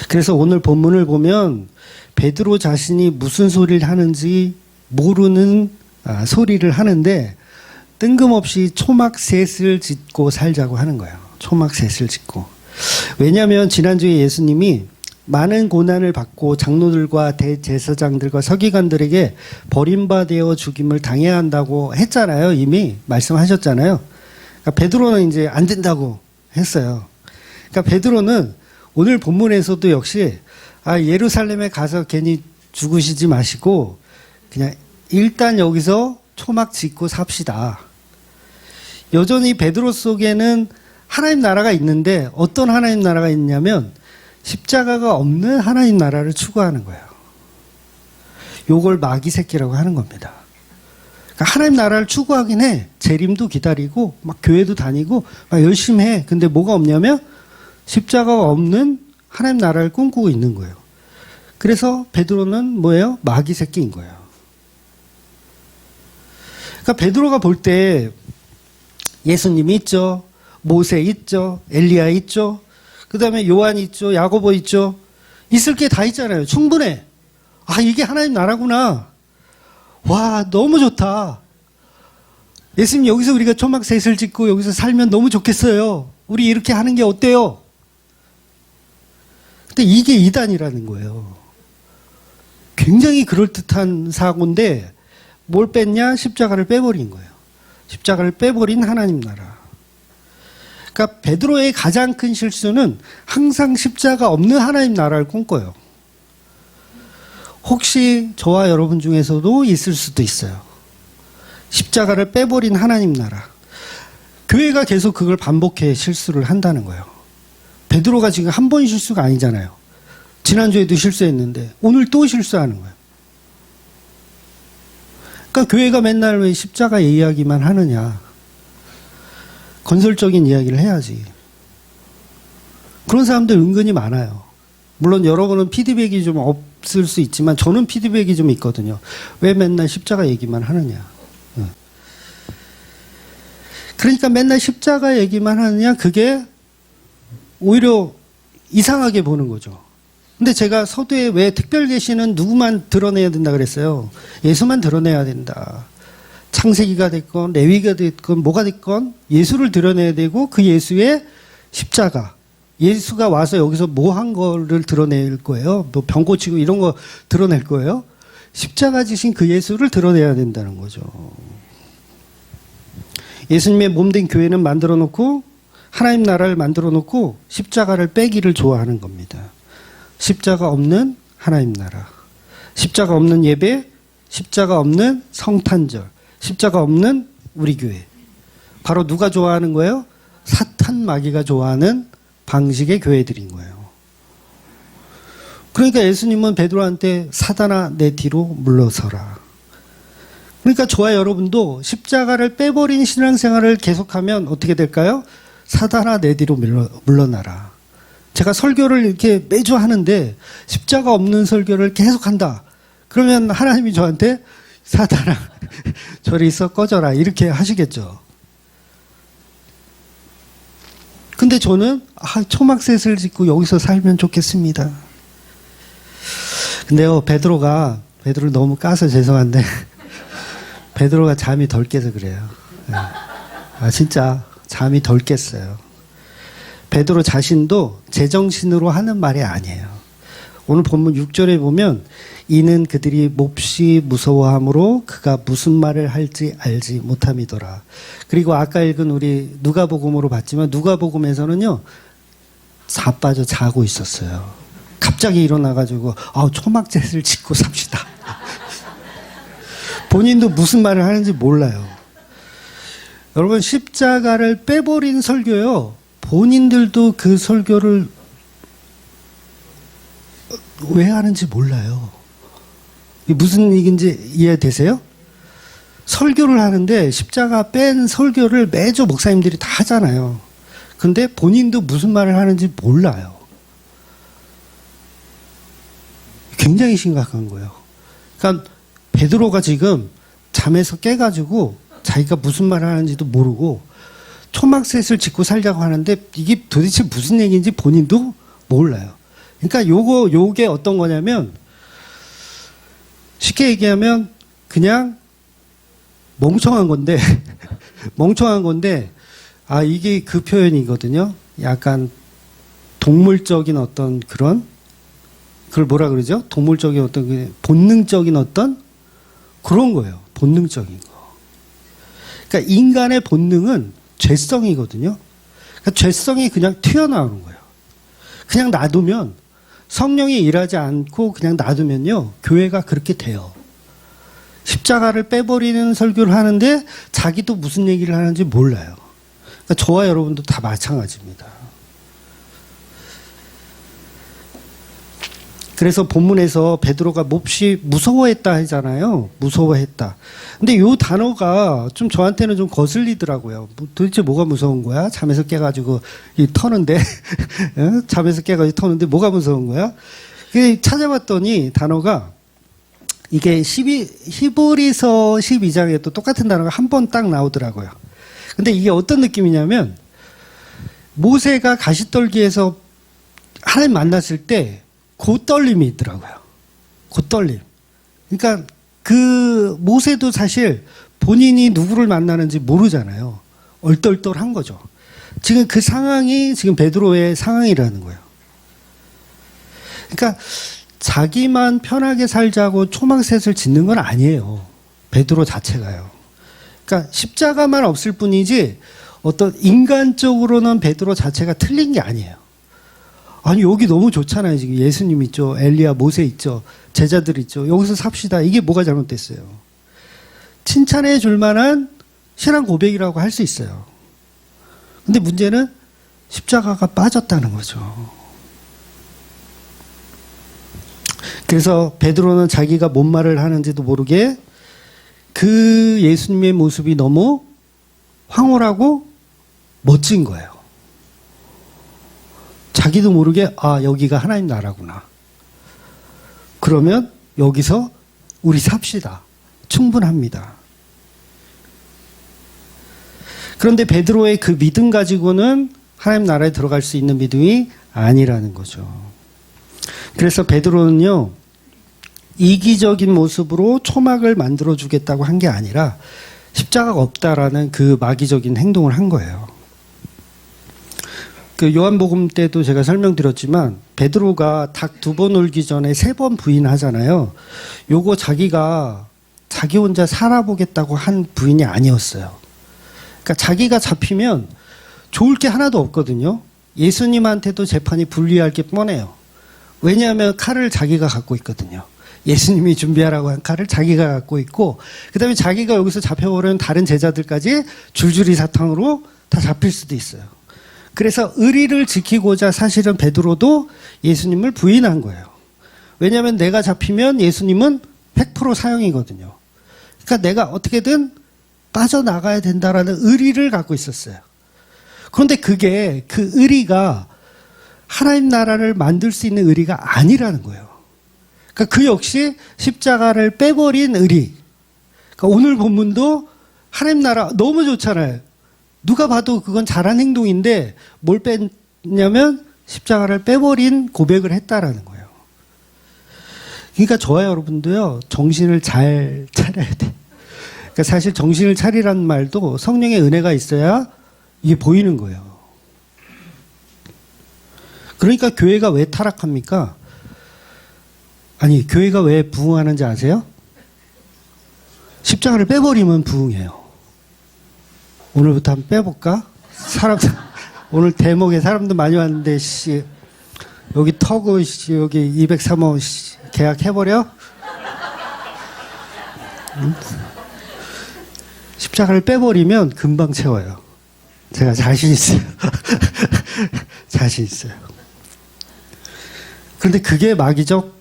그래서 오늘 본문을 보면 베드로 자신이 무슨 소리를 하는지 모르는 소리를 하는데 뜬금없이 초막셋을 짓고 살자고 하는 거예요. 초막셋을 짓고. 왜냐하면 지난주에 예수님이 많은 고난을 받고 장로들과 대제사장들과 서기관들에게 버림받아 죽임을 당해야 한다고 했잖아요. 이미 말씀하셨잖아요. 그러니까 베드로는 이제 안 된다고 했어요. 그러니까 베드로는 오늘 본문에서도 역시 예루살렘에 가서 괜히 죽으시지 마시고 그냥 일단 여기서 초막 짓고 삽시다. 여전히 베드로 속에는 하나님 나라가 있는데 어떤 하나님 나라가 있냐면 십자가가 없는 하나님 나라를 추구하는 거예요. 요걸 마귀 새끼라고 하는 겁니다. 그러니까 하나님 나라를 추구하긴 해. 재림도 기다리고 막 교회도 다니고 막 열심히 해. 근데 뭐가 없냐면 십자가가 없는 하나님 나라를 꿈꾸고 있는 거예요. 그래서 베드로는 뭐예요? 마귀 새끼인 거예요. 그러니까 베드로가 볼 때 예수님이 있죠. 모세 있죠. 엘리야 있죠. 그 다음에 요한 있죠. 야고보 있죠. 있을 게 다 있잖아요. 충분해. 이게 하나님 나라구나. 와, 너무 좋다. 예수님 여기서 우리가 초막셋을 짓고 여기서 살면 너무 좋겠어요. 우리 이렇게 하는 게 어때요? 근데 이게 이단이라는 거예요. 굉장히 그럴듯한 사고인데 뭘 뺐냐? 십자가를 빼버린 거예요. 십자가를 빼버린 하나님 나라. 그러니까 베드로의 가장 큰 실수는 항상 십자가 없는 하나님 나라를 꿈꿔요. 혹시 저와 여러분 중에서도 있을 수도 있어요. 십자가를 빼버린 하나님 나라. 교회가 계속 그걸 반복해 실수를 한다는 거예요. 베드로가 지금 한 번 실수가 아니잖아요. 지난주에도 실수했는데 오늘 또 실수하는 거예요. 그러니까 교회가 맨날 왜 십자가 이야기만 하느냐. 건설적인 이야기를 해야지. 그런 사람들 은근히 많아요. 물론 여러분은 피드백이 좀 없을 수 있지만 저는 피드백이 좀 있거든요. 왜 맨날 십자가 얘기만 하느냐. 그러니까 맨날 십자가 얘기만 하느냐, 그게 오히려 이상하게 보는 거죠. 근데 제가 서두에 왜 특별계시는 누구만 드러내야 된다 그랬어요. 예수만 드러내야 된다. 창세기가 됐건 레위가 됐건 뭐가 됐건 예수를 드러내야 되고 그 예수의 십자가. 예수가 와서 여기서 뭐 한 거를 드러낼 거예요. 뭐 병 고치고 이런 거 드러낼 거예요. 십자가 지신 그 예수를 드러내야 된다는 거죠. 예수님의 몸된 교회는 만들어 놓고 하나님 나라를 만들어 놓고 십자가를 빼기를 좋아하는 겁니다. 십자가 없는 하나님 나라. 십자가 없는 예배, 십자가 없는 성탄절, 십자가 없는 우리 교회. 바로 누가 좋아하는 거예요? 사탄. 악한 마귀가 좋아하는 방식의 교회들인 거예요. 그러니까 예수님은 베드로한테 사단아 내 뒤로 물러서라. 그러니까 저와 여러분도 십자가를 빼버린 신앙생활을 계속하면 어떻게 될까요? 사단아 내 뒤로 물러나라. 제가 설교를 이렇게 매주 하는데 십자가 없는 설교를 계속한다. 그러면 하나님이 저한테 사단아 저리 있어 꺼져라 이렇게 하시겠죠. 근데 저는 초막셋을 짓고 여기서 살면 좋겠습니다. 근데요, 베드로를 너무 까서 죄송한데 베드로가 잠이 덜 깨서 그래요. 진짜 잠이 덜 깼어요. 베드로 자신도 제정신으로 하는 말이 아니에요. 오늘 본문 6절에 보면 이는 그들이 몹시 무서워함으로 그가 무슨 말을 할지 알지 못함이더라. 그리고 아까 읽은 우리 누가복음으로 봤지만 누가복음에서는요 자빠져 자고 있었어요. 갑자기 일어나가지고 초막zet을 짓고 삽시다. 본인도 무슨 말을 하는지 몰라요. 여러분 십자가를 빼버린 설교요. 본인들도 그 설교를 왜 하는지 몰라요. 무슨 얘기인지 이해되세요? 설교를 하는데 십자가 뺀 설교를 매주 목사님들이 다 하잖아요. 근데 본인도 무슨 말을 하는지 몰라요. 굉장히 심각한 거예요. 그러니까 베드로가 지금 잠에서 깨가지고 자기가 무슨 말을 하는지도 모르고 초막셋을 짓고 살자고 하는데 이게 도대체 무슨 얘기인지 본인도 몰라요. 그러니까 요게 어떤 거냐면 쉽게 얘기하면 그냥 멍청한 건데 이게 그 표현이거든요. 약간 동물적인 어떤 그걸 뭐라 그러죠? 동물적인 어떤 본능적인 어떤 그런 거예요. 본능적인 거. 그러니까 인간의 본능은 죄성이거든요. 그러니까 죄성이 그냥 튀어나오는 거예요. 그냥 놔두면 성령이 일하지 않고 그냥 놔두면요. 교회가 그렇게 돼요. 십자가를 빼버리는 설교를 하는데 자기도 무슨 얘기를 하는지 몰라요. 그러니까 저와 여러분도 다 마찬가지입니다. 그래서 본문에서 베드로가 몹시 무서워했다 하잖아요. 무서워했다. 근데 이 단어가 좀 저한테는 좀 거슬리더라고요. 도대체 뭐가 무서운 거야? 잠에서 깨가지고 터는데 잠에서 깨가지고 터는데 뭐가 무서운 거야? 찾아봤더니 단어가 이게 히브리서 12장에도 똑같은 단어가 한 번 딱 나오더라고요. 근데 이게 어떤 느낌이냐면 모세가 가시떨기에서 하나님 만났을 때 곧떨림이 있더라고요. 곧떨림. 그러니까 그 모세도 사실 본인이 누구를 만나는지 모르잖아요. 얼떨떨한 거죠. 지금 그 상황이 지금 베드로의 상황이라는 거예요. 그러니까 자기만 편하게 살자고 초막셋을 짓는 건 아니에요. 베드로 자체가요. 그러니까 십자가만 없을 뿐이지 어떤 인간적으로는 베드로 자체가 틀린 게 아니에요. 아니 여기 너무 좋잖아요. 지금 예수님 있죠. 엘리야 모세 있죠. 제자들 있죠. 여기서 삽시다. 이게 뭐가 잘못됐어요. 칭찬해 줄 만한 신앙 고백이라고 할 수 있어요. 근데 문제는 십자가가 빠졌다는 거죠. 그래서 베드로는 자기가 뭔 말을 하는지도 모르게 그 예수님의 모습이 너무 황홀하고 멋진 거예요. 자기도 모르게 여기가 하나님 나라구나. 그러면 여기서 우리 삽시다. 충분합니다. 그런데 베드로의 그 믿음 가지고는 하나님 나라에 들어갈 수 있는 믿음이 아니라는 거죠. 그래서 베드로는요. 이기적인 모습으로 초막을 만들어 주겠다고 한 게 아니라 십자가가 없다라는 그 마귀적인 행동을 한 거예요. 그 요한복음 때도 제가 설명드렸지만 베드로가 닭 2번 울기 전에 3번 부인하잖아요. 요거 자기가 자기 혼자 살아보겠다고 한 부인이 아니었어요. 그러니까 자기가 잡히면 좋을 게 하나도 없거든요. 예수님한테도 재판이 불리할 게 뻔해요. 왜냐하면 칼을 자기가 갖고 있거든요. 예수님이 준비하라고 한 칼을 자기가 갖고 있고 그 다음에 자기가 여기서 잡혀버리면 다른 제자들까지 줄줄이 사탕으로 다 잡힐 수도 있어요. 그래서 의리를 지키고자 사실은 베드로도 예수님을 부인한 거예요. 왜냐하면 내가 잡히면 예수님은 100% 사형이거든요. 그러니까 내가 어떻게든 빠져나가야 된다라는 의리를 갖고 있었어요. 그런데 그게 그 의리가 하나님 나라를 만들 수 있는 의리가 아니라는 거예요. 그러니까 그 역시 십자가를 빼버린 의리. 그러니까 오늘 본문도 하나님 나라 너무 좋잖아요. 누가 봐도 그건 잘한 행동인데 뭘 뺐냐면 십자가를 빼버린 고백을 했다라는 거예요. 그러니까 저와 여러분도요, 정신을 잘 차려야 돼. 그러니까 사실 정신을 차리라는 말도 성령의 은혜가 있어야 이게 보이는 거예요. 그러니까 교회가 왜 타락합니까? 아니, 교회가 왜 부흥하는지 아세요? 십자가를 빼버리면 부흥해요. 오늘부터 한번 빼볼까? 사람들, 오늘 대목에 사람들 많이 왔는데, 씨, 여기 터고, 씨, 여기 203호, 씨, 계약해버려? 십자가를 빼버리면 금방 채워요. 제가 자신 있어요. 자신 있어요. 그런데 그게 마귀적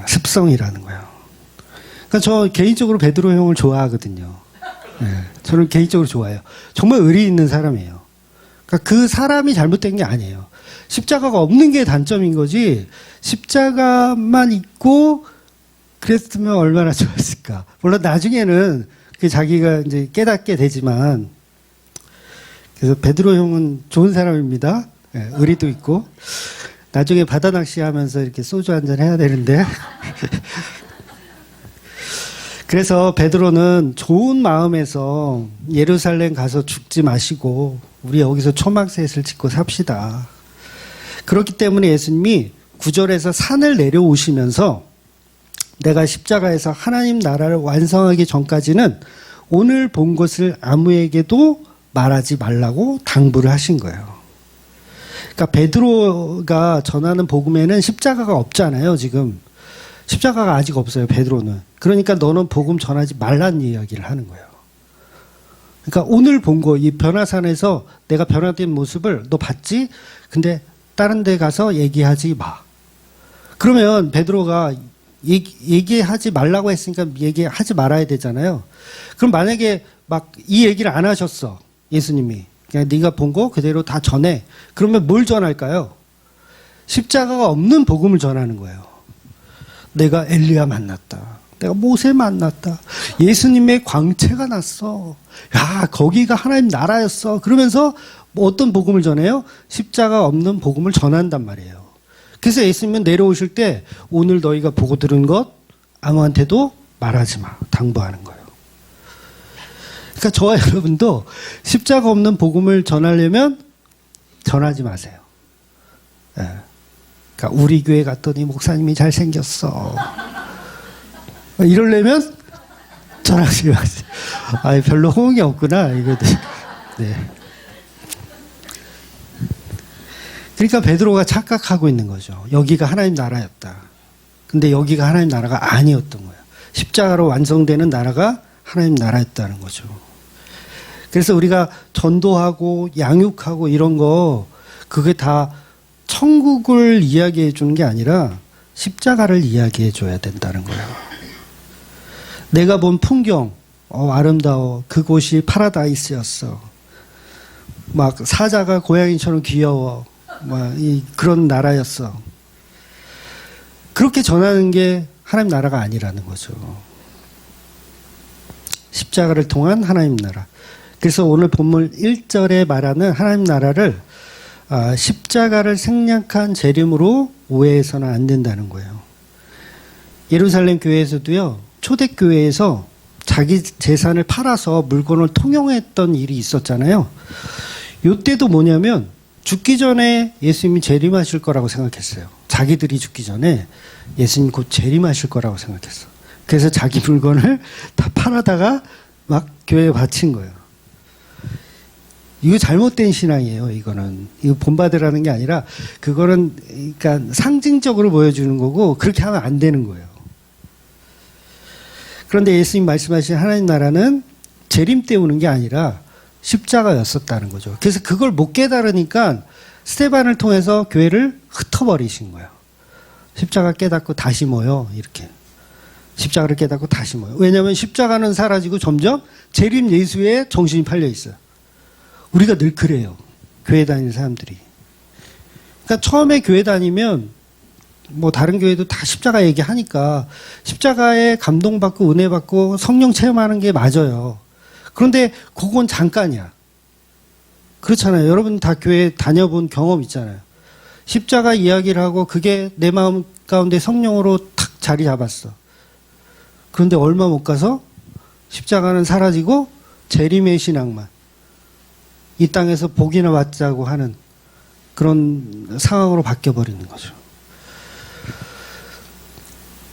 습성이라는 거예요. 그러니까 저 개인적으로 베드로 형을 좋아하거든요. 저는 개인적으로 좋아해요. 정말 의리 있는 사람이에요. 그러니까 그 사람이 잘못된 게 아니에요. 십자가가 없는 게 단점인 거지, 십자가만 있고 그랬으면 얼마나 좋았을까. 물론 나중에는 그 자기가 이제 깨닫게 되지만, 그래서 베드로 형은 좋은 사람입니다. 의리도 있고. 나중에 바다 낚시하면서 이렇게 소주 한잔 해야 되는데. 그래서 베드로는 좋은 마음에서 예루살렘 가서 죽지 마시고 우리 여기서 초막셋을 짓고 삽시다. 그렇기 때문에 예수님이 9절에서 산을 내려오시면서 내가 십자가에서 하나님 나라를 완성하기 전까지는 오늘 본 것을 아무에게도 말하지 말라고 당부를 하신 거예요. 그러니까 베드로가 전하는 복음에는 십자가가 없잖아요, 지금. 십자가가 아직 없어요, 베드로는. 그러니까 너는 복음 전하지 말라는 이야기를 하는 거예요. 그러니까 오늘 본 거, 이 변화산에서 내가 변화된 모습을 너 봤지? 근데 다른 데 가서 얘기하지 마. 그러면 베드로가 얘기하지 말라고 했으니까 얘기하지 말아야 되잖아요. 그럼 만약에 막 이 얘기를 안 하셨어, 예수님이. 그냥 네가 본 거 그대로 다 전해. 그러면 뭘 전할까요? 십자가가 없는 복음을 전하는 거예요. 내가 엘리야 만났다. 내가 모세 만났다. 예수님의 광채가 났어. 야, 거기가 하나님 나라였어. 그러면서 뭐 어떤 복음을 전해요? 십자가 없는 복음을 전한단 말이에요. 그래서 예수님은 내려오실 때 오늘 너희가 보고 들은 것 아무한테도 말하지 마. 당부하는 거예요. 그러니까 저와 여러분도 십자가 없는 복음을 전하려면 전하지 마세요. 예. 그러니까 우리 교회 갔더니 목사님이 잘생겼어. 이러려면 전하지 마세요. 아, 별로 호응이 없구나. 이거. 네. 그러니까 베드로가 착각하고 있는 거죠. 여기가 하나님 나라였다. 근데 여기가 하나님 나라가 아니었던 거예요. 십자가로 완성되는 나라가 하나님 나라였다는 거죠. 그래서 우리가 전도하고 양육하고 이런 거, 그게 다 천국을 이야기해 주는 게 아니라 십자가를 이야기해 줘야 된다는 거예요. 내가 본 풍경, 아름다워. 그곳이 파라다이스였어. 막 사자가 고양이처럼 귀여워. 그런 나라였어. 그렇게 전하는 게 하나님 나라가 아니라는 거죠. 십자가를 통한 하나님 나라. 그래서 오늘 본문 1절에 말하는 하나님 나라를 십자가를 생략한 재림으로 오해해서는 안 된다는 거예요. 예루살렘 교회에서도요, 초대교회에서 자기 재산을 팔아서 물건을 통용했던 일이 있었잖아요. 이때도 뭐냐면 죽기 전에 예수님이 재림하실 거라고 생각했어요. 자기들이 죽기 전에 예수님 곧 재림하실 거라고 생각했어. 그래서 자기 물건을 다 팔아다가 막 교회에 바친 거예요. 이거 잘못된 신앙이에요, 이거는. 이거 본받으라는 게 아니라, 그거는, 그러니까 상징적으로 보여주는 거고, 그렇게 하면 안 되는 거예요. 그런데 예수님 말씀하신 하나님 나라는 재림 때 오는 게 아니라, 십자가였었다는 거죠. 그래서 그걸 못 깨달으니까 스데반을 통해서 교회를 흩어버리신 거예요. 십자가 깨닫고 다시 모여, 이렇게. 십자가를 깨닫고 다시 모여. 왜냐하면 십자가는 사라지고 점점 재림 예수에 정신이 팔려 있어요. 우리가 늘 그래요. 교회 다니는 사람들이. 그러니까 처음에 교회 다니면 뭐 다른 교회도 다 십자가 얘기하니까 십자가에 감동받고 은혜받고 성령 체험하는 게 맞아요. 그런데 그건 잠깐이야. 그렇잖아요. 여러분 다 교회 다녀본 경험 있잖아요. 십자가 이야기를 하고 그게 내 마음 가운데 성령으로 탁 자리 잡았어. 그런데 얼마 못 가서 십자가는 사라지고 재림의 신앙만 이 땅에서 복이나 받자고 하는 그런 상황으로 바뀌어버리는 거죠.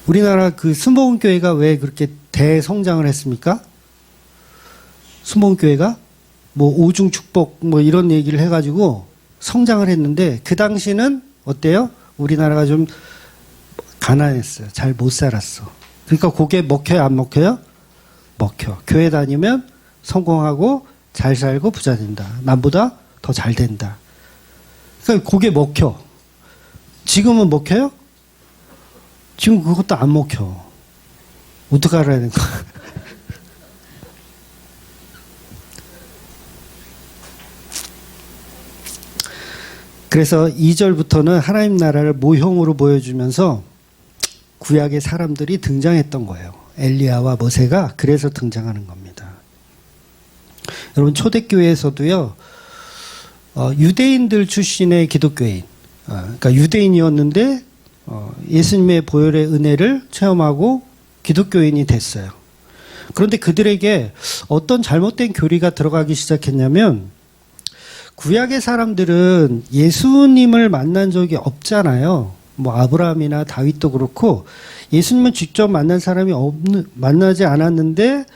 우리나라 그 순복음교회가 왜 그렇게 대성장을 했습니까? 순복음교회가 뭐 오중축복 뭐 이런 얘기를 해가지고 성장을 했는데 그 당시는 어때요? 우리나라가 좀 가난했어요. 잘 못 살았어. 그러니까 그게 먹혀요? 안 먹혀요? 먹혀. 교회 다니면 성공하고 잘 살고 부자 된다. 남보다 더 잘 된다. 그러니까 그게 먹혀. 지금은 먹혀요? 지금 그것도 안 먹혀. 어떻게 알아야 되는 거야? 그래서 2절부터는 하나님 나라를 모형으로 보여주면서 구약의 사람들이 등장했던 거예요. 엘리야와 모세가 그래서 등장하는 겁니다. 여러분 초대교회에서도요. 유대인들 출신의 기독교인, 그러니까 유대인이었는데 예수님의 보혈의 은혜를 체험하고 기독교인이 됐어요. 그런데 그들에게 어떤 잘못된 교리가 들어가기 시작했냐면 구약의 사람들은 예수님을 만난 적이 없잖아요. 뭐 아브라함이나 다윗도 그렇고 예수님은 직접 만난 사람이 만나지 않았는데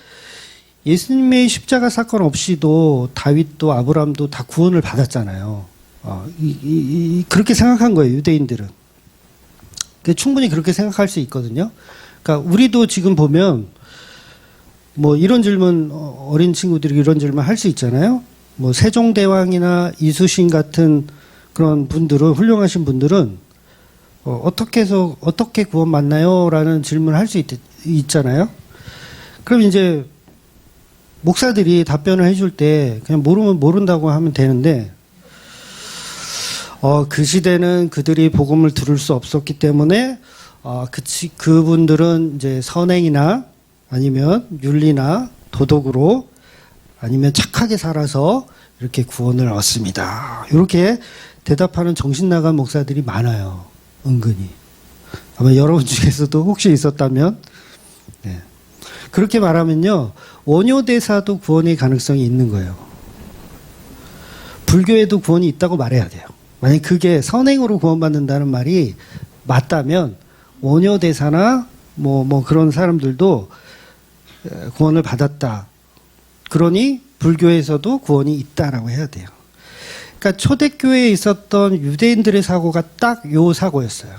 예수님의 십자가 사건 없이도 다윗도 아브라함도 다 구원을 받았잖아요. 그렇게 생각한 거예요, 유대인들은. 충분히 그렇게 생각할 수 있거든요. 그러니까 우리도 지금 보면 뭐 이런 질문, 어린 친구들이 이런 질문 할 수 있잖아요. 뭐 세종대왕이나 이수신 같은 그런 분들은, 훌륭하신 분들은 어떻게 해서 어떻게 구원 받나요? 라는 질문을 할 수 있잖아요. 그럼 이제 목사들이 답변을 해줄 때 그냥 모르면 모른다고 하면 되는데 그 시대는 그들이 복음을 들을 수 없었기 때문에 그분들은 이제 선행이나 아니면 윤리나 도덕으로 아니면 착하게 살아서 이렇게 구원을 얻습니다. 이렇게 대답하는 정신 나간 목사들이 많아요. 은근히. 아마 여러분 중에서도 혹시 있었다면 네. 그렇게 말하면요. 원효대사도 구원의 가능성이 있는 거예요. 불교에도 구원이 있다고 말해야 돼요. 만약 그게 선행으로 구원받는다는 말이 맞다면 원효대사나 뭐 그런 사람들도 구원을 받았다. 그러니 불교에서도 구원이 있다라고 해야 돼요. 그러니까 초대교회에 있었던 유대인들의 사고가 딱 요 사고였어요.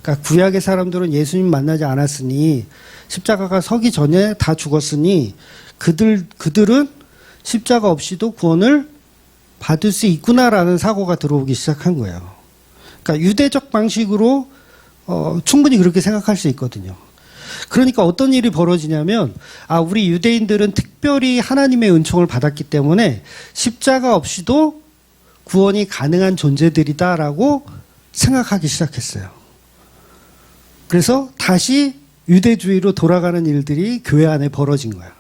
그러니까 구약의 사람들은 예수님 만나지 않았으니 십자가가 서기 전에 다 죽었으니 그들은 십자가 없이도 구원을 받을 수 있구나라는 사고가 들어오기 시작한 거예요. 그러니까 유대적 방식으로 충분히 그렇게 생각할 수 있거든요. 그러니까 어떤 일이 벌어지냐면 우리 유대인들은 특별히 하나님의 은총을 받았기 때문에 십자가 없이도 구원이 가능한 존재들이다라고 생각하기 시작했어요. 그래서 다시 유대주의로 돌아가는 일들이 교회 안에 벌어진 거야.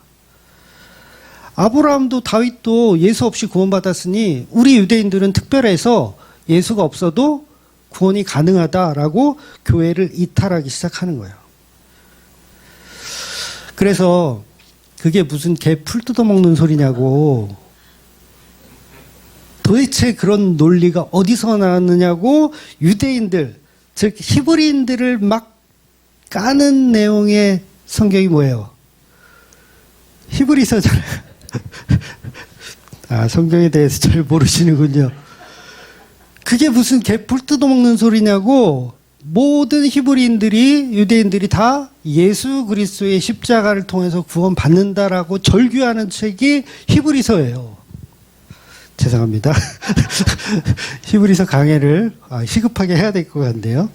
아브라함도 다윗도 예수 없이 구원받았으니 우리 유대인들은 특별해서 예수가 없어도 구원이 가능하다라고 교회를 이탈하기 시작하는 거예요. 그래서 그게 무슨 개 풀 뜯어먹는 소리냐고, 도대체 그런 논리가 어디서 나왔느냐고 유대인들, 즉 히브리인들을 막 까는 내용의 성경이 뭐예요? 히브리서잖아요. 성경에 대해서 잘 모르시는군요. 그게 무슨 개풀 뜯어먹는 소리냐고, 모든 히브리인들이, 유대인들이 다 예수 그리스도의 십자가를 통해서 구원받는다라고 절규하는 책이 히브리서예요. 죄송합니다. 히브리서 강해를 시급하게 해야 될 것 같은데요.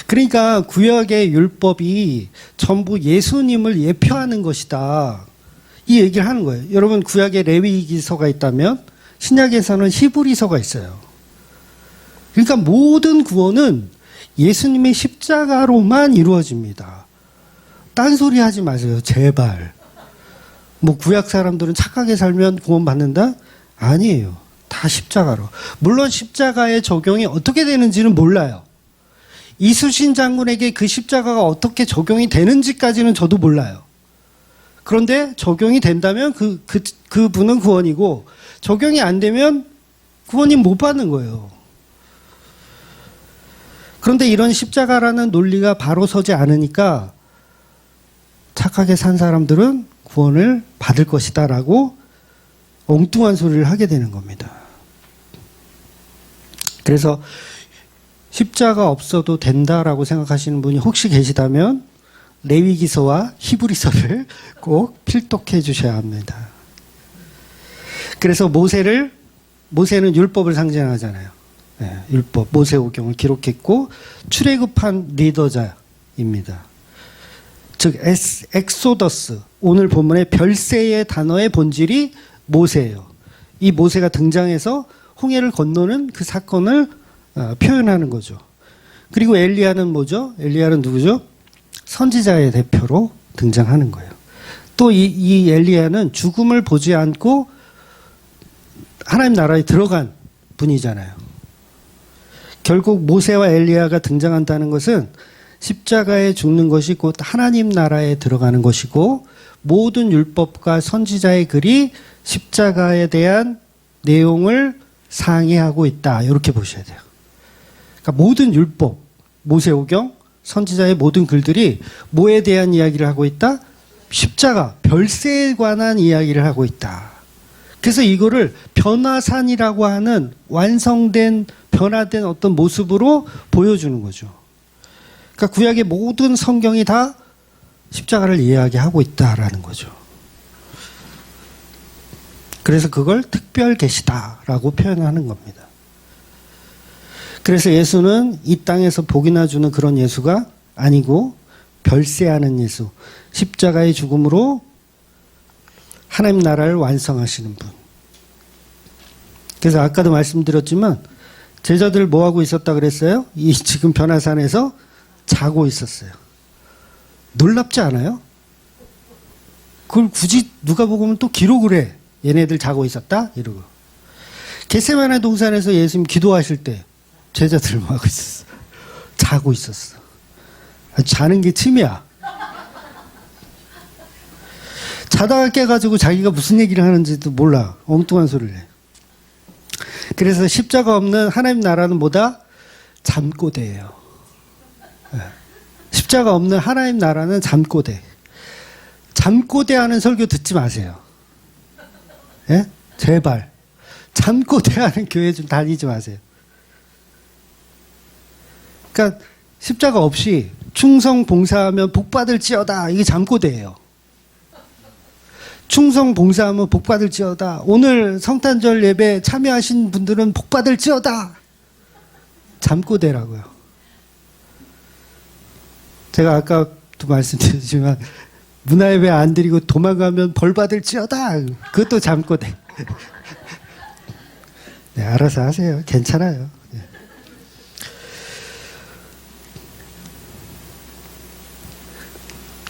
그러니까 구약의 율법이 전부 예수님을 예표하는 것이다. 이 얘기를 하는 거예요. 여러분 구약에 레위기서가 있다면 신약에서는 히브리서가 있어요. 그러니까 모든 구원은 예수님의 십자가로만 이루어집니다. 딴소리 하지 마세요. 제발. 뭐 구약 사람들은 착하게 살면 구원받는다? 아니에요. 다 십자가로. 물론 십자가의 적용이 어떻게 되는지는 몰라요. 이수신 장군에게 그 십자가가 어떻게 적용이 되는지까지는 저도 몰라요. 그런데 적용이 된다면 그분은 구원이고 적용이 안 되면 구원이 못 받는 거예요. 그런데 이런 십자가라는 논리가 바로 서지 않으니까 착하게 산 사람들은 구원을 받을 것이다 라고 엉뚱한 소리를 하게 되는 겁니다. 그래서 십자가 없어도 된다라고 생각하시는 분이 혹시 계시다면 레위기서와 히브리서를 꼭 필독해 주셔야 합니다. 그래서 모세는 율법을 상징하잖아요. 네, 율법, 모세오경을 기록했고 출애굽한 리더자입니다. 즉 엑소더스, 오늘 본문의 별세의 단어의 본질이 모세예요. 이 모세가 등장해서 홍해를 건너는 그 사건을 표현하는 거죠. 그리고 엘리야는 뭐죠? 엘리야는 누구죠? 선지자의 대표로 등장하는 거예요. 또 이 엘리야는 죽음을 보지 않고 하나님 나라에 들어간 분이잖아요. 결국 모세와 엘리야가 등장한다는 것은 십자가에 죽는 것이 곧 하나님 나라에 들어가는 것이고 모든 율법과 선지자의 글이 십자가에 대한 내용을 상의하고 있다. 이렇게 보셔야 돼요. 그러니까 모든 율법, 모세오경, 선지자의 모든 글들이 뭐에 대한 이야기를 하고 있다? 십자가, 별세에 관한 이야기를 하고 있다. 그래서 이거를 변화산이라고 하는 완성된, 변화된 어떤 모습으로 보여주는 거죠. 그러니까 구약의 모든 성경이 다 십자가를 이야기하고 있다라는 거죠. 그래서 그걸 특별 계시다라고 표현하는 겁니다. 그래서 예수는 이 땅에서 복이나 주는 그런 예수가 아니고 별세하는 예수, 십자가의 죽음으로 하나님 나라를 완성하시는 분. 그래서 아까도 말씀드렸지만 제자들 뭐 하고 있었다 그랬어요? 이 지금 변화산에서 자고 있었어요. 놀랍지 않아요? 그걸 굳이 누가 보면 또 기록을 해. 얘네들 자고 있었다? 이러고. 겟세마네 동산에서 예수님 기도하실 때 제자들 뭐 하고 있었어? 자고 있었어. 자는 게 취미야. 자다가 깨가지고 자기가 무슨 얘기를 하는지도 몰라. 엉뚱한 소리를 해. 그래서 십자가 없는 하나님 나라는 뭐다? 잠꼬대예요. 십자가 없는 하나님 나라는 잠꼬대. 잠꼬대하는 설교 듣지 마세요. 예? 제발. 잠꼬대하는 교회 좀 다니지 마세요. 그러니까 십자가 없이 충성 봉사하면 복 받을지어다. 이게 잠꼬대예요. 충성 봉사하면 복 받을지어다. 오늘 성탄절 예배 참여하신 분들은 복 받을지어다. 잠꼬대라고요. 제가 아까도 말씀드렸지만 문화예배 안 드리고 도망가면 벌 받을지어다. 그것도 잠꼬대. 네, 알아서 하세요. 괜찮아요. 네.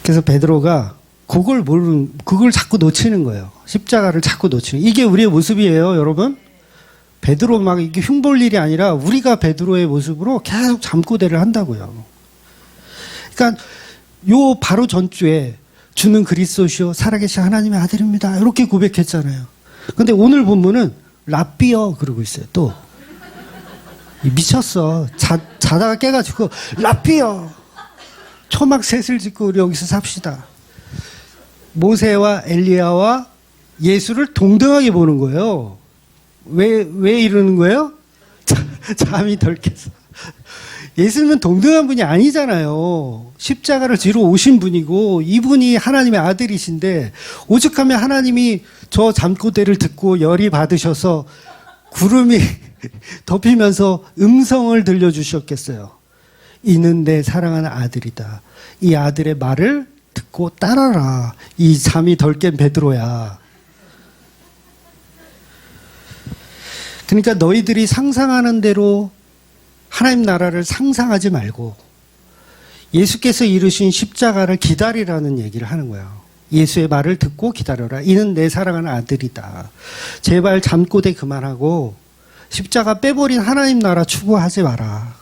그래서 베드로가 그걸 자꾸 놓치는 거예요. 십자가를 자꾸 놓치는. 이게 우리의 모습이에요, 여러분. 베드로 막 이게 흉볼 일이 아니라 우리가 베드로의 모습으로 계속 잠꼬대를 한다고요. 그러니까 요 바로 전주에 주는 그리스도시요 살아계신 하나님의 아들입니다. 이렇게 고백했잖아요. 근데 오늘 본문은 라삐어 그러고 있어요. 또 미쳤어. 자다가 깨가지고 라삐어 초막 셋을 짓고 우리 여기서 삽시다. 모세와 엘리야와 예수를 동등하게 보는 거예요. 왜 이러는 거예요? 잠이 덜 깨서. 예수님은 동등한 분이 아니잖아요. 십자가를 지러 오신 분이고 이분이 하나님의 아들이신데 오죽하면 하나님이 저 잠꼬대를 듣고 열이 받으셔서 구름이 덮이면서 음성을 들려주셨겠어요. 이는 내 사랑하는 아들이다. 이 아들의 말을 듣고 따라라. 이 잠이 덜 깬 베드로야. 그러니까 너희들이 상상하는 대로 하나님 나라를 상상하지 말고 예수께서 이루신 십자가를 기다리라는 얘기를 하는 거예요. 예수의 말을 듣고 기다려라. 이는 내 사랑하는 아들이다. 제발 잠꼬대 그만하고 십자가 빼버린 하나님 나라 추구하지 마라.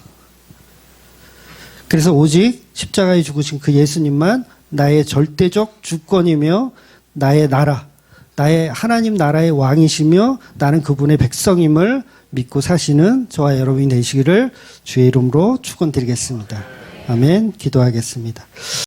그래서 오직 십자가에 죽으신 그 예수님만 나의 절대적 주권이며 나의 나라, 나의 하나님 나라의 왕이시며 나는 그분의 백성임을 믿고 사시는 저와 여러분이 되시기를 주의 이름으로 축원드리겠습니다. 아멘. 기도하겠습니다.